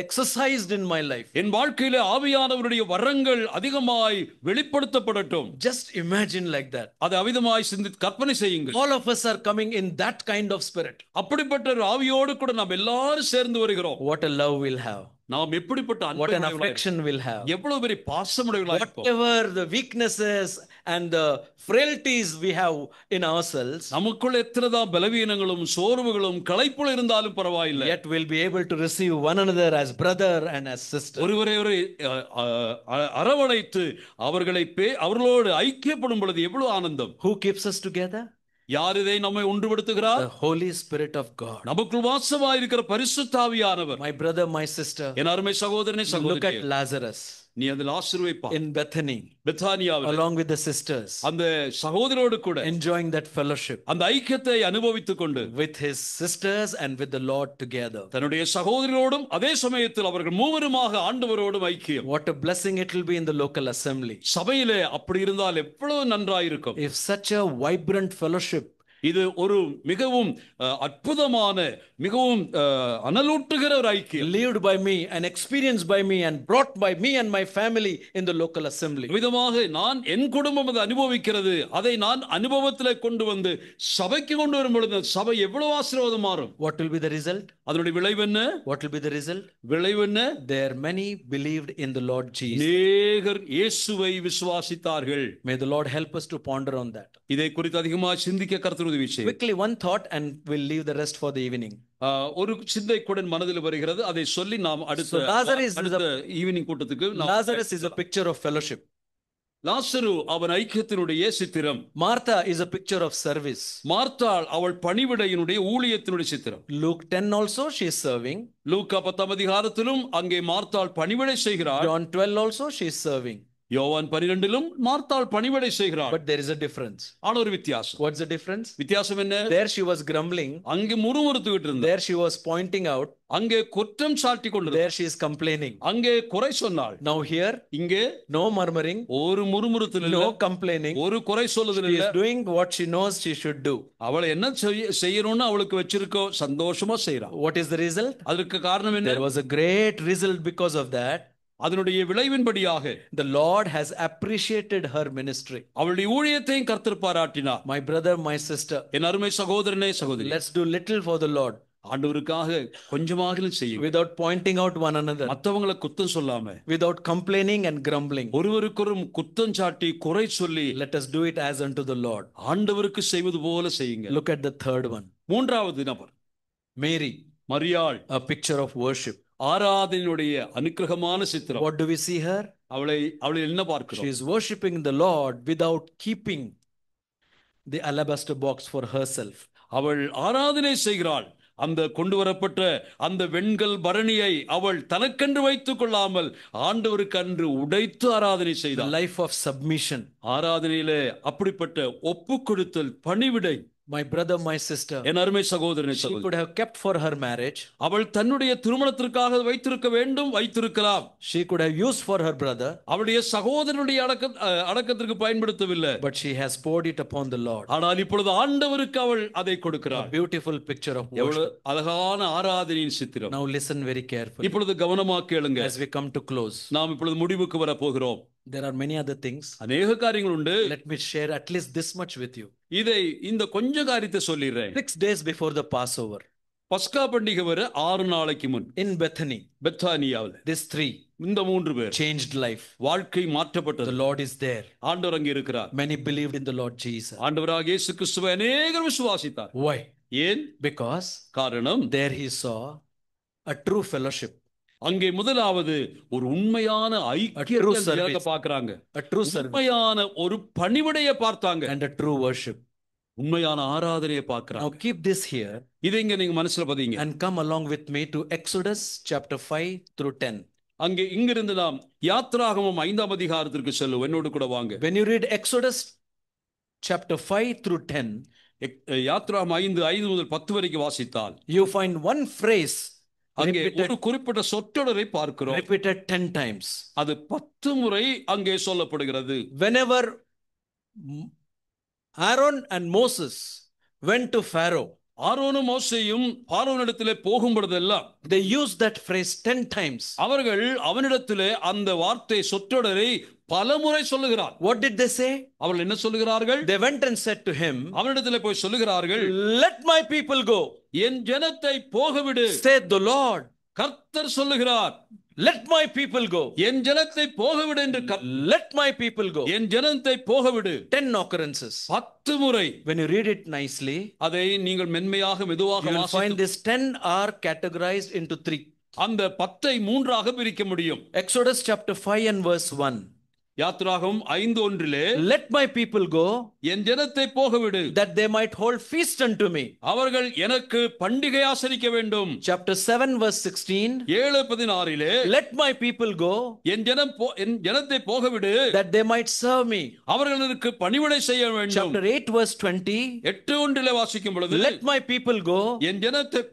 A: exercised in my life.
B: என் வாழ்க்கையிலே ஆவியானவருடைய வரங்கள் அதிகமாய் வெளிப்படுத்தப்படட்டும்.
A: Just imagine like that.
B: அது அவிதமாய் கற்பனை செய்யுங்கள்.
A: All of us are coming in that kind of spirit.
B: அப்படிப்பட்ட ஒரு ஆவியோடு கூட நாம் எல்லாரும் சேர்ந்து வருகிறோம்.
A: What a love we'll have.
B: நாம் எப்படிப்பட்ட
A: What an affection we'll have.
B: எவ்வளவு பெரிய பாசமுடையவர்களாய் இருப்போம்.
A: Whatever the weaknesses and the frailties we have in ourselves,
B: நமக்குள்ள எத்தனைதான் பலவீனங்களும் சோர்வுகளும் களைப்புல இருந்தாலும் பரவாயில்லை.
A: yet we'll be able to receive one another as brother and as sister.
B: ஒருவரை அரவணைத்து அவர்களோடு ஐக்கியப்படும் பொழுது எவ்வளவு ஆனந்தம்.
A: Who keeps us together?
B: யார் இதை நம்மை ஒன்றுபடுத்துகிறார்?
A: The Holy Spirit of God.
B: நமக்குள் வாசமாய் இருக்கிற பரிசுத்த ஆவியானவர்.
A: My brother, my sister,
B: என் அருமை சகோதரனே
A: look
B: சகோதரியே,
A: at Lazarus
B: நீ அந்த லாசருவை பார்.
A: in Bethany
B: பெத்தானியாவில்
A: along with the sisters,
B: அந்த சகோதரோடு கூட
A: enjoying that fellowship
B: அந்த ஐக்கியத்தை அனுபவித்துக் கொண்டு
A: with his sisters and with the Lord together.
B: தன்னுடைய சகோதரோடும் அதே சமயத்தில் அவர்கள் மூவருமாக ஆண்டவரோடும் ஐக்கியம்.
A: What a blessing it will be in the local assembly
B: சபையிலே அப்படி இருந்தால் எவ்வளவு நன்றாயிருக்கும்.
A: if such a vibrant fellowship,
B: இது ஒரு மிகவும் அற்புதமான மிகவும் அனலூட்டுகிற ஒரு ஐக்கியம்,
A: lived by me and experienced by me and brought by me and my family in the local assembly.
B: விதமாக நான் என் குடும்பம் அதை அனுபவிக்கிறது, அதை நான் அனுபவத்தில் கொண்டு வந்து சபைக்கு கொண்டு வரும் பொழுது சபை எவ்வளவு ஆசீர்வாதம் மாறும்.
A: What will be the result?
B: அதனுடைய விளைவு என்ன?
A: What will be the result?
B: விளைவு என்ன?
A: There many believed in the Lord Jesus.
B: அநேகர் இயேசுவை விசுவாசித்தார்கள்.
A: May the Lord help us to ponder on that.
B: இதை குறித்து அதிகமாக சிந்திக்க கர்த்தர் உதவி செய்யும்.
A: Quickly one thought and we'll leave the rest for the evening.
B: ஒரு சிந்தை கூட மனதில் வருகிறது, அதை சொல்லி நாம் அடுத்த ஈவினிங் கூட்டத்துக்கு.
A: Lazarus is a picture of fellowship.
B: லாசரு அவன் ஐக்கியத்தினுடைய சித்திரம்.
A: Martha is a picture of service.
B: மார்த்தாள் அவள் பணிவிடையினுடைய ஊழியத்தினுடைய சித்திரம்.
A: Luke 10 also she is serving.
B: லூக்கா 10 அதிகாரத்திலும் அங்கே மார்த்தாள் பணிவிடை செய்கிறாள்.
A: John 12 also she is serving.
B: யோவான் 12 மார்த்தாள் பணிவிடை செய்கிறாள்.
A: But there is a difference.
B: ஆனா ஒரு வித்தியாசம்.
A: What's the difference?
B: வித்தியாசம் என்ன?
A: There she was grumbling.
B: அங்கே முறுமுறுத்துக்கிட்டு இருந்தாள்.
A: There she was pointing out.
B: அங்கே குற்றம் சாட்டி கொண்டிருந்தாள்.
A: There she is complaining.
B: அங்கே குறை சொன்னாள்.
A: Now here
B: இங்கே
A: no murmuring,
B: ஒரு முறுமுறுத்தல் இல்ல,
A: no complaining,
B: ஒரு குறை சொல்லுதல்
A: she
B: இல்ல.
A: is doing what she knows she should do.
B: அவள் என்ன செய்யணும்னு அவளுக்கு வச்சிருக்கோ சந்தோஷமா செய்றா.
A: What is the result?
B: அதற்கு காரணம் என்ன?
A: There was a great result because of that.
B: அதனுடைய விளைவின்படியாக
A: the Lord has appreciated her ministry.
B: அவளுடைய ஊழியத்தையும் கர்த்தர் பாராட்டினார்.
A: My brother, my sister,
B: என் அருமை சகோதரனே சகோதரி,
A: let's do little for the Lord.
B: ஆண்டவருக்காக கொஞ்சமாகிலும் செய்யுங்க.
A: without pointing out one another,
B: மத்தவங்களை குத்தம் சொல்லாம,
A: without complaining and grumbling.
B: ஒருவருக்கொரு குத்தம் சாட்டி குறை சொல்லி
A: Let us do it as unto the Lord.
B: ஆண்டவருக்கு செய்வது போல செய்யுங்க.
A: Look at the third one.
B: மூன்றாவது நபர்
A: Mary,
B: மரியாள்,
A: a picture of worship.
B: ஆராதனையுடைய அனுக்கிரகமான சித்திரம்.
A: What do we see her?
B: அவளை என்ன
A: She
B: பார்க்கிறோம்?
A: is worshiping the Lord without keeping the alabaster box for herself.
B: அவள் ஆராதனை செய்கிறாள். அந்த கொண்டு வரப்பட்ட அந்த வெண்கல் பரணியை அவள் தனக்கென்று வைத்துக் கொள்ளாமல் ஆண்டவருக்கு அன்று உடைத்து ஆராதனை
A: The
B: செய்தாள்.
A: life of submission.
B: ஆராதனையிலே அப்படிப்பட்ட ஒப்பு கொடுத்தல், பணிவிடை.
A: My brother, my sister,
B: என் அருமை சகோதரனை
A: she
B: சகோதரி,
A: could have kept for her marriage.
B: அவள் தன்னுடைய திருமணத்திற்காக வைத்திருக்க வேண்டும், வைத்திருக்கலாம்.
A: She could have used for her brother,
B: அவளுடைய சகோதரனுடைய அடக்கத்திற்கு பயன்படுத்தவில்லை.
A: but she has poured it upon the Lord.
B: ஆனால் இப்பொழுது ஆண்டவருக்கு அவள் அதை
A: A
B: கொடுக்கிறாள்.
A: beautiful picture of
B: எவ்வளவு
A: worship.
B: அழகான ஆராதனையின் சித்திரம்.
A: Now listen very carefully
B: இப்பொழுது கவனமாக கேளுங்க.
A: as we come to close.
B: நாம் இப்பொழுது முடிவுக்கு வர போகிறோம்.
A: There are many other things.
B: அநேக காரியங்கள் உண்டு.
A: Let me share at least this much with you.
B: இந்த கொஞ்ச காரியத்தை சொல்லிடுறேன்.
A: 6 days before the Passover,
B: பஸ்கா பண்டிகை வர 6 நாளைக்கு முன்
A: in Bethany,
B: பெத்தானியாவில்
A: these three
B: இந்த 3 பேர்
A: changed life.
B: வாழ்க்கை
A: The
B: மாற்றப்பட்டது.
A: Lord is there.
B: ஆண்டவர் அங்கே இருக்கிறார்.
A: Many believed in the Lord Jesus.
B: ஆண்டவராகிய இயேசு கிறிஸ்துவை அநேகர் விசுவாசித்தார்.
A: Why?
B: ஏன்?
A: Because
B: காரணம்,
A: there he saw a true fellowship,
B: அங்கே முதலாவது ஒரு உண்மையான ஐக்கியத்தை பார்க்கறாங்க.
A: a true service,
B: உண்மையான ஒரு பணிவிடையை பார்த்தாங்க.
A: and a true worship.
B: உண்மையான ஆராதனையை
A: Now
B: பார்க்கறாங்க.
A: keep this here
B: இதை இங்க நீங்க மனசுல பதிங்க.
A: and come along with me to Exodus chapter 5 through 10.
B: அங்கே இங்கிருந்து நாம் யாத்ராகமம் 5ஆம் அதிகாரத்திற்கு செல்லுவோம். என்னோடு கூட வாங்க.
A: When you read Exodus chapter 5 through 10,
B: யாத்ராகமம் 5 முதல் 10 வரைக்கும் வாசித்தால்
A: you find one phrase
B: அங்கே
A: repeated,
B: ஒரு குறிப்பிட்ட சொற்றொடரை பார்க்கிறோம்.
A: repeated 10 times.
B: அது 10 முறை அங்கே சொல்லப்படுகிறது.
A: Whenever Aaron and Moses went to Pharaoh,
B: ஆரோனும் மோசேயும் பார்வோனிடத்திலே போகும் பொழுதெல்லாம்
A: they used that phrase 10 times.
B: அவர்கள் அவனிடத்திலே அந்த வார்த்தை சொற்றொடரை பலமுறை சொல்லுகிறார்.
A: What did they say?
B: அவர்கள் என்ன சொல்லுகிறார்கள்?
A: They went and said to him,
B: அவனிடத்திலே போய் சொல்லுகிறார்கள்,
A: let my people go,
B: என் ஜனத்தை போகவிடு,
A: said the Lord.
B: கர்த்தர் சொல்லுகிறார்.
A: Let my people go,
B: என் ஜனத்தை போகவிடு என்று
A: let my people go.
B: என் ஜனத்தை போகவிடு.
A: 10 occurrences.
B: 10 முறை.
A: When you read it nicely,
B: அதை நீங்கள் மென்மையாக மெதுவாக
A: you will find
B: வாசித்து
A: this 10 are categorized into 3.
B: அந்த 10ஐ 3ஆக பிரிக்க முடியும்.
A: Exodus chapter 5 and verse 1.
B: யாத்ராகமம் 5:1
A: let my people go,
B: என் ஜனத்தை போகவிடு,
A: that they might hold feast unto me.
B: அவர்கள் எனக்கு பண்டிகை ஆசரிக்க வேண்டும்.
A: Chapter 7 verse 16.
B: 7:16
A: let my people go,
B: என் ஜனத்தை போகவிடு,
A: that they might serve me.
B: அவர்கள் எனக்கு பணிவிடை செய்ய வேண்டும்.
A: Chapter 8 verse 20.
B: 8:1 வாசிக்கும் பொழுது
A: let my people go,
B: என் ஜனத்தை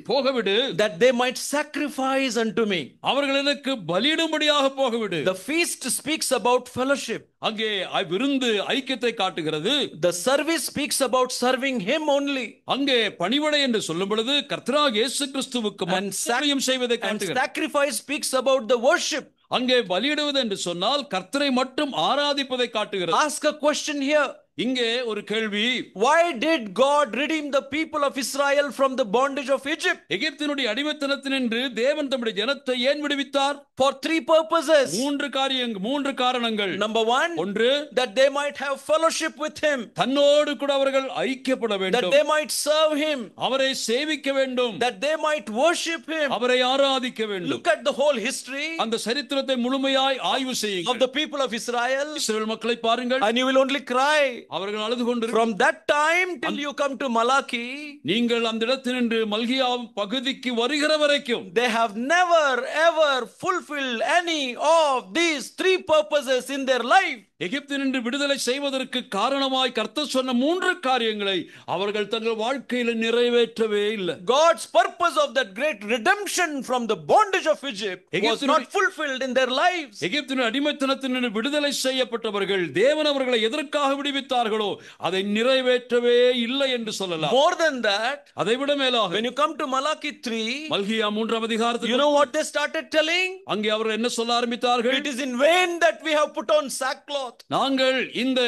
B: போகவிடு,
A: that they might sacrifice unto me.
B: அவர்கள் எனக்கு பலியிடும்படியாக போகவிடு.
A: The feast speaks about fellowship.
B: அங்கே விருந்து ஐக்கியத்தை காட்டுகிறது.
A: The service speaks about serving him only.
B: அங்கே பணிவிடை என்று சொல்லும் பொழுது கர்த்தராகிய இயேசு கிறிஸ்துவுக்கு மட்டும் செய்வதை காட்டுகிறது.
A: And sacrifice speaks about the worship.
B: அங்கே பலியிடுவது என்று சொன்னால் கர்த்தரை மட்டும் ஆராதிப்பதை காட்டுகிறது.
A: Ask a question here.
B: இங்கே ஒரு கேள்வி.
A: Why did God redeem the people of Israel from the bondage of Egypt?
B: எகிப்தினுடைய அடிமைத்தனத்தினின்று தேவன் தம்முடைய ஜனத்தை ஏன் விடுவித்தார்?
A: For 3 purposes.
B: 3 காரணங்கள்.
A: Number 1,
B: ஒன்று,
A: that they might have fellowship with him.
B: தன்னோடு கூட அவர்கள் ஐக்கியப்பட வேண்டும்.
A: That they might serve him.
B: அவரை சேவிக்க வேண்டும்.
A: That they might worship him.
B: அவரை ஆராதிக்க வேண்டும்.
A: Look at the whole history
B: அந்த சரித்திரத்தை முழுமையாய் ஆய்வு செய்யுங்கள்.
A: of the people of Israel.
B: இஸ்ரவேல் மக்களை பாருங்கள்.
A: And you will only cry.
B: அவர்கள் அழுது கொண்டிருக்கிறார்கள்.
A: From that time till you come to Malachi,
B: நீங்கள் அந்த இடத்தினின்று மல்கியா பகுதிக்கு வருகிற வரைக்கும்
A: they have never ever fulfilled any of these 3 purposes in their life.
B: எகிப்தினின்று விடுதலை செய்வதற்கு காரணமாய் கர்த்தர் சொன்ன 3 காரியங்களை அவர்கள் தங்கள் வாழ்க்கையில் நிறைவேற்றவே இல்லை.
A: God's purpose of that great redemption from the bondage of Egypt was not fulfilled in their lives.
B: எகிப்தின் அடிமைத்தனத்தினின்று விடுதலை செய்யப்பட்டவர்கள் தேவன் அவர்களை எதற்காக விடுவித்தார்களோ அதை நிறைவேற்றவே இல்லை என்று சொல்லலாம்.
A: More than that,
B: அதை விட மேலாக
A: when you come to Malachi 3,
B: மல்கியா 3ஆம் அதிகாரத்தில்
A: you know what they started telling?
B: அங்கே அவர்கள் என்ன சொல்ல ஆரம்பித்தார்கள்?
A: It is in vain that we have put on sackcloth.
B: நாங்கள் இந்த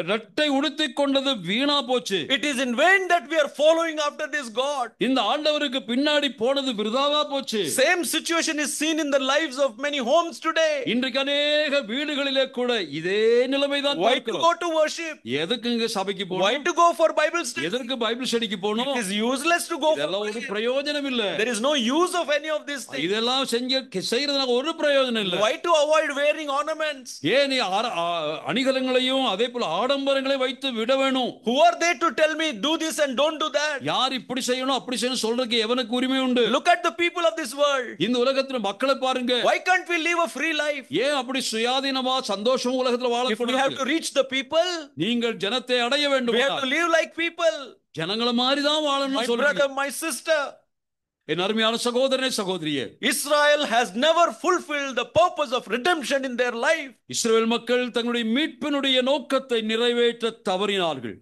B: ரெட்டை உடுத்திக் கொண்டது வீணா போச்சு.
A: It is in vain that we are following after this God.
B: இந்த ஆண்டவருக்கு பின்னாடி போனது விருதாவா போச்சு.
A: Same situation is seen in the lives of many homes today.
B: இன்றைக்கு அநேக வீடுகளிலே கூட இதே நிலைமைதான்
A: Why to
B: பார்க்கிறோம்.
A: go to worship?
B: எதுக்குங்க சபைக்கு
A: Why
B: போகணும்?
A: to go for Bible study?
B: எதற்கு பைபிள் ஸ்டடிக்கு போகணும்?
A: It is useless to go for
B: இதெல்லாம் ஒரு
A: worship.
B: பிரயோஜனம் இல்ல.
A: There is no use of any of these things.
B: இதெல்லாம் செய்யறதுனால ஒரு பிரயோஜனம் இல்ல.
A: Why to avoid wearing ornaments?
B: ஏன் நீ அணிகலங்களையும் அதே போல ஆடம்பரங்களையும் வைத்து விட வேணும்?
A: Who are they to tell me do this and don't do that?
B: யார் இப்படி செய்யணும் அப்படி செய்யணும் சொல்றதுக்கு எவனுக்கு உரிமை உண்டு?
A: Look at the people of this world.
B: இந்த உலகத்துல மக்களை பாருங்க.
A: Why can't we live a free life?
B: ஏன் அப்படி சுயாதீனமா சந்தோஷமா உலகத்துல
A: If we have
B: வாழக்கூடாது?
A: to reach the people,
B: நீங்கள் ஜனத்தை அடைய வேண்டும்.
A: we have to live like people.
B: ஜனங்கள மாதிரி தான்
A: My
B: வாழணும் சொல்றீங்க.
A: brother, my sister,
B: என் அருமையான சகோதரனே சகோதரியே,
A: Israel has never fulfilled the purpose of redemption in their life.
B: இஸ்ரவேல் மக்கள் தங்களுடைய மீட்பினுடைய நோக்கத்தை நிறைவேற்ற தவறினார்கள்.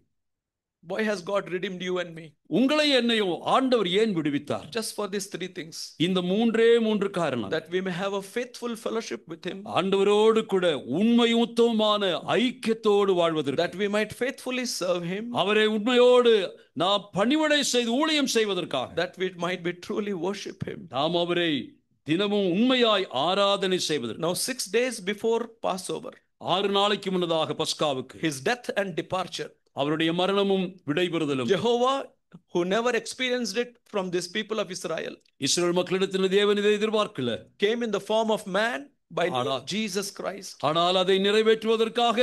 A: Why has God redeemed you and me?
B: உங்களை என்னையும் ஆண்டவர் ஏன் விடுவித்தார்?
A: Just for these three things.
B: இந்த மூன்று காரணம்.
A: That we may have a faithful fellowship with Him.
B: ஆண்டவரோடு கூட உண்மையும் உத்தமமான ஐக்கியத்தோடு வாழ்வதற்கு.
A: That we might faithfully serve Him.
B: அவரை உண்மையோடு நாம் பணிவிடை செய்து ஊழியம் செய்வதற்காக.
A: That we might be truly worship Him.
B: நாம் அவரை தினமும் உண்மையாய் ஆராதனை செய்வதற்கு.
A: Now 6 days before Passover,
B: 6 நாளைக்கு முன்னதாக பஸ்காவுக்கு,
A: His death and departure,
B: அவருடைய மரணமும் விடைபெறுதலும்,
A: Jehovah, who never experienced it from this people of Israel,
B: இஸ்ரவேல் மக்களிடத்தில் தேவன் இதை எதிர்பார்க்கல,
A: came in the form of man by
B: ஆனால்
A: Jesus Christ.
B: ஆனால் அதை நிறைவேற்றுவதற்காக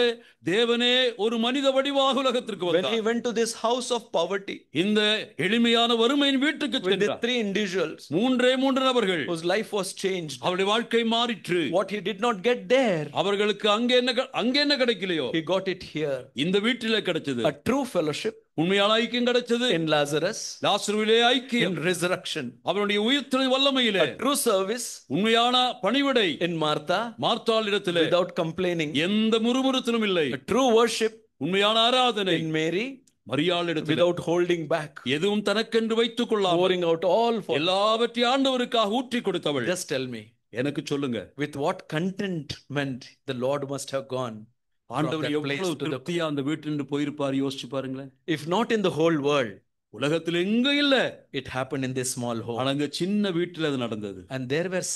B: தேவனே ஒரு மனித வடிவாக உலகத்திற்கு
A: When
B: வந்தார்.
A: He went to this house of poverty
B: இந்த எளிமையான வறுமையின் வீட்டுக்கு
A: with the
B: சென்றார்.
A: 3 individuals
B: மூன்று நபர்கள்,
A: whose life was changed.
B: அவருடைய வாழ்க்கை மாறிற்று.
A: What he did not get there,
B: அவர்களுக்கு அங்கே என்ன கிடைக்கலையோ
A: he got it here.
B: இந்த வீட்டிலே கிடைச்சது.
A: A true fellowship
B: உண்மையான ஐக்கியம் கிடைச்சது.
A: in Lazarus,
B: லாசருவிலே ஐக்கியம்,
A: in resurrection,
B: அவருடைய உயிர்த்தெழுதல் வல்லமையிலே,
A: a true service
B: உண்மையான பணிவிடை
A: in Martha,
B: மார்த்தாள் இடத்திலே,
A: without complaining,
B: எந்த முறுமுறுத்தலும் இல்லை,
A: a true worship
B: உண்மையான ஆராதனை
A: in Mary,
B: மரியாள் இடத்திலே,
A: without holding back,
B: எதுவும் தனக்கென்று வைத்துக் கொள்ளாமல்
A: pouring out all for.
B: எல்லாவற்றையும் ஆண்டவருக்காக ஊற்றி கொடுத்தவள்.
A: Just tell me,
B: எனக்கு சொல்லுங்க,
A: with what contentment the Lord must have gone
B: ஆண்டவர்
A: that place
B: எவ்வளவு
A: to the-
B: திருப்தியா அந்த வீட்டிலிருந்து போயிருப்பார் யோசிச்சு பாருங்களேன்.
A: if not in the whole world.
B: உலகத்துல எங்க இல்ல,
A: It happened in this small home.
B: ஆனா அங்க சின்ன வீட்டில் அது நடந்தது.
A: And there were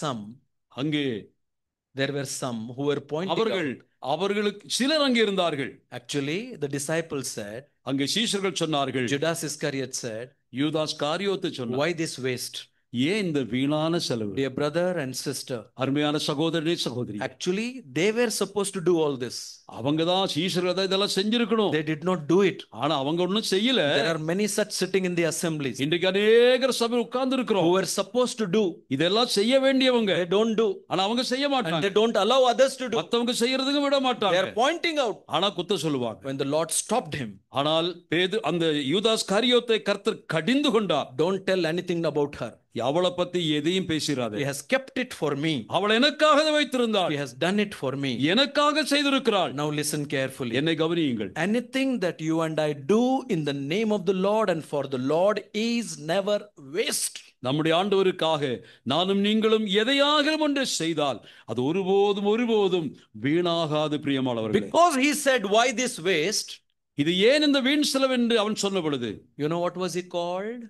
A: some who were pointing
B: அவர்கள்
A: out.
B: அவர்களுக்கு சிலர் அங்கே இருந்தார்கள்.
A: Actually, the disciples said,
B: அங்கே சீஷர்கள் சொன்னார்கள்,
A: Judas Iscariot said,
B: யூதாஸ் காரியோத்து சொன்னார்,
A: why this waste?
B: ஏன் இந்த வீணான செலவு?
A: Dear brother and sister,
B: அருமையான சகோதரனே சகோதரி,
A: actually they were supposed to do all this.
B: அவங்கதான் சீஷர்கள் தான் இதெல்லாம் செஞ்சிருக்கணும்.
A: They did not do it.
B: ஆனா அவங்க ஒண்ணும் செய்யல.
A: There are many such sitting in the assemblies
B: இன்றைக்கு அநேகர் சபை உட்கார்ந்து இருக்கிறோம்.
A: who were supposed to do.
B: இதெல்லாம் செய்ய வேண்டியவங்க,
A: They don't do.
B: ஆனா அவங்க செய்ய
A: And
B: மாட்டாங்க.
A: they don't allow others to do.
B: மத்தவங்க செய்யறதுக்கு விட
A: They
B: மாட்டாங்க.
A: are pointing out.
B: ஆனா குத்த சொல்லுவாங்க.
A: When the Lord stopped him,
B: ஆனால் அந்த யூதாஸ் காரியோத்தை கர்த்தர் கடிந்து கொண்டார்.
A: don't tell anything about her.
B: அவளை பத்தி எதையும் பேசிராதே.
A: He has kept it for me.
B: அவள் எனக்காக வைத்திருந்தாள்.
A: He has done it for me.
B: எனக்காக செய்திருக்கிறாள்.
A: Now listen carefully.
B: என்னை கவனியுங்கள்.
A: Anything that you and I do in the name of the Lord and for the Lord is never waste.
B: நம்முடைய ஆண்டவருக்காக நானும் நீங்களும் எதையாகிலும் ஒன்று செய்தால் அது ஒருபோதும் வீணாகாது பிரியமானவர்களே.
A: Because he said, why this waste?
B: இது ஏன் இந்த வீண் செலவு என்று அவன் சொன்ன பொழுது,
A: You know what was he called?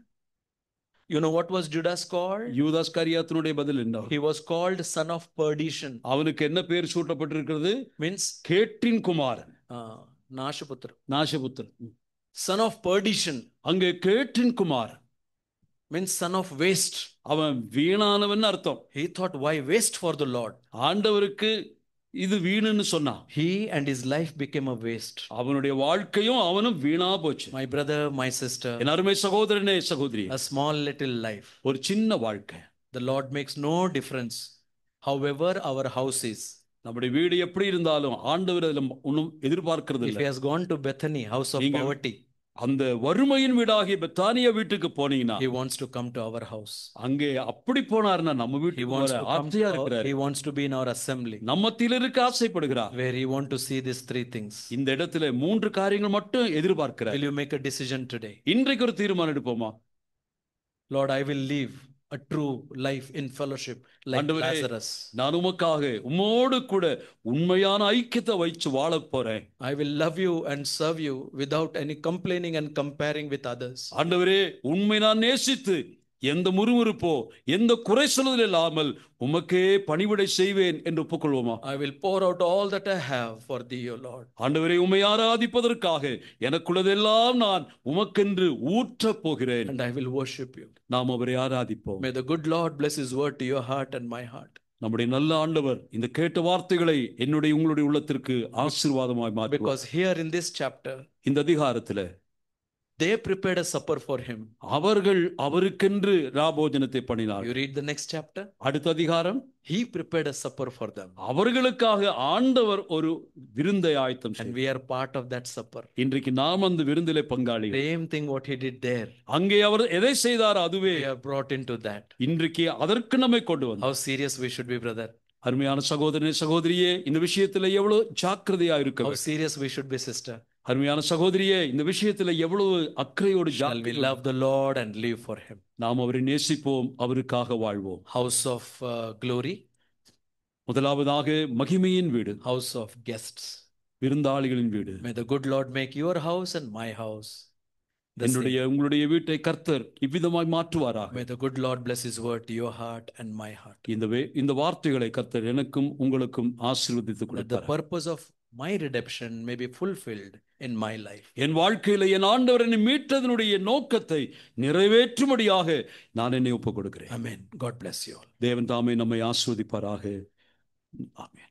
A: You know what was Judas called?
B: யூதாஸ் காரியோத்தினுடைய பதில் என்ன?
A: He was called son of perdition.
B: அவனுக்கு என்ன பேர் சூட்டப்பட்டிருக்கிறது?
A: Means
B: கேட்டின் குமாரன், நாசபுத்திரன்,
A: son of perdition.
B: அங்கே கேட்டின் குமாரன்
A: Means son of waste.
B: அவன் வீணானவன் அர்த்தம்.
A: He thought, why waste for the Lord?
B: ஆண்டவருக்கு இது வீணுன்னு சொன்னான்.
A: He and his life became a waste.
B: அவனுடைய வாழ்க்கையும் அவனும் வீணா போச்சு.
A: My brother, my sister,
B: என் அருமை சகோதரனே சகோதரி,
A: a small little life.
B: ஒரு சின்ன வாழ்க்கை.
A: The Lord makes no difference however our house is.
B: நம்முடைய வீடு எப்படி இருந்தாலும் ஆண்டவர் அதில் ஒன்றும் எதிர்பார்க்கிறது
A: If
B: இல்லை.
A: he has gone to Bethany, house of poverty,
B: அந்த வறுமையின் வீடாகிய பெத்தானியா வீட்டுக்கு போனீங்கன்னா
A: he wants to come to our house.
B: அங்கே அப்படி போனார்னா நம்ம
A: He
B: வீட்டுக்கு
A: wants
B: வர
A: to come
B: ஆசையா
A: to
B: இருக்கிறார்.
A: he wants to be in our assembly,
B: நம்மத்தில இருக்க ஆசைப்படுகிறார்.
A: where he want to see these three things.
B: இந்த இடத்துல 3 காரியங்கள் மட்டும் எதிர்பார்க்கிறார்.
A: Will you make a decision today?
B: இன்றைக்கு ஒரு தீர்மானம் எடுப்போமா?
A: Lord, I will live a true life in fellowship like
B: ஆண்டவரே,
A: Lazarus.
B: நான் உமக்காக உம்மோடு கூட உண்மையான ஐக்கியத்தை வைச்சு வாழப் போறேன்.
A: I will love you and serve you without any complaining and comparing with others.
B: ஆண்டவரே, உண்மை நான் நேசித்து எந்த முறுமுறுப்போ எந்த குறை சொல்லுதல் இல்லாமல் உமக்கே பணிவிடை செய்வேன் என்று ஒப்புக்கொள்வோமா?
A: I will pour out all that I have for thee, O Lord.
B: ஆண்டவரே, உம்மை ஆராதிப்பதற்காக எனக்குள்ளதெல்லாம் நான் உமக்கென்று ஊற்றப் போகிறேன்.
A: And I will worship you.
B: நாம் அவரை ஆராதிப்போம்.
A: May the good Lord bless his word to your heart and my heart.
B: நம்முடைய நல்ல ஆண்டவர் இந்த கேட்ட வார்த்தைகளை என்னுடைய உங்களுடைய உள்ளத்திற்கு ஆசீர்வாதமாய் மாற்றுவார்.
A: Because here in this chapter,
B: இந்த அதிகாரத்துல
A: they prepared a supper for him.
B: அவர்கள் அவருக்கென்று ராபோஜனத்தை பண்ணினார்.
A: You read the next chapter.
B: அடுத்த அதிகாரம்,
A: He prepared a supper for them.
B: அவர்களுக்காக ஆண்டவர் ஒரு விருந்தை ஆயத்தம்
A: And
B: செய்தார்.
A: we are part of that supper.
B: இன்றைக்கு நாம் அந்த விருந்திலே பங்காளி.
A: Same thing what he did there.
B: அங்கே அவர் எதை செய்தார் அதுவே
A: We are brought into that.
B: இன்றைக்கு அதற்கு நம்மை கொண்டு வந்தார்.
A: How serious we should be, brother.
B: அருமையான சகோதரனே, சகோதரியே, இந்த விஷயத்துல எவ்வளவு ஜாக்கிரதையா இருக்க
A: How
B: வேண்டும்.
A: serious we should be, sister.
B: அருமையான சகோதரியே, இந்த விஷயத்துல எவ்வளவு அக்கறையோடு
A: Shall we love the Lord and live for him?
B: நாம் அவரை நேசிப்போம், அவருக்காக வாழ்வோம்.
A: House of glory.
B: முதலாவதாக மகிமையின் வீடு,
A: House of guests.
B: விருந்தாளிகளின் வீடு.
A: May the good Lord make your house and my house the
B: என்னுடைய
A: same.
B: உங்களுடைய வீட்டை கர்த்தர் இவ்விதமாய் மாற்றுவாராக.
A: May the good Lord bless his word to your heart and my heart.
B: இந்த வார்த்தைகளை கர்த்தர் எனக்கும் உங்களுக்கும் ஆசீர்வதித்து
A: That the
B: கொடுப்பார்.
A: purpose of my redemption may be fulfilled in my life.
B: என் வாழ்க்கையில என் ஆண்டவர் என்னை மீட்டதனுடைய நோக்கத்தை நிறைவேற்றும்படியாக நான் என்னை ஒப்புக் கொடுக்கிறேன்.
A: Amen. God bless you all.
B: தேவன் தாமே நம்மை ஆசீர்வதிப்பாராக. ஆமென்.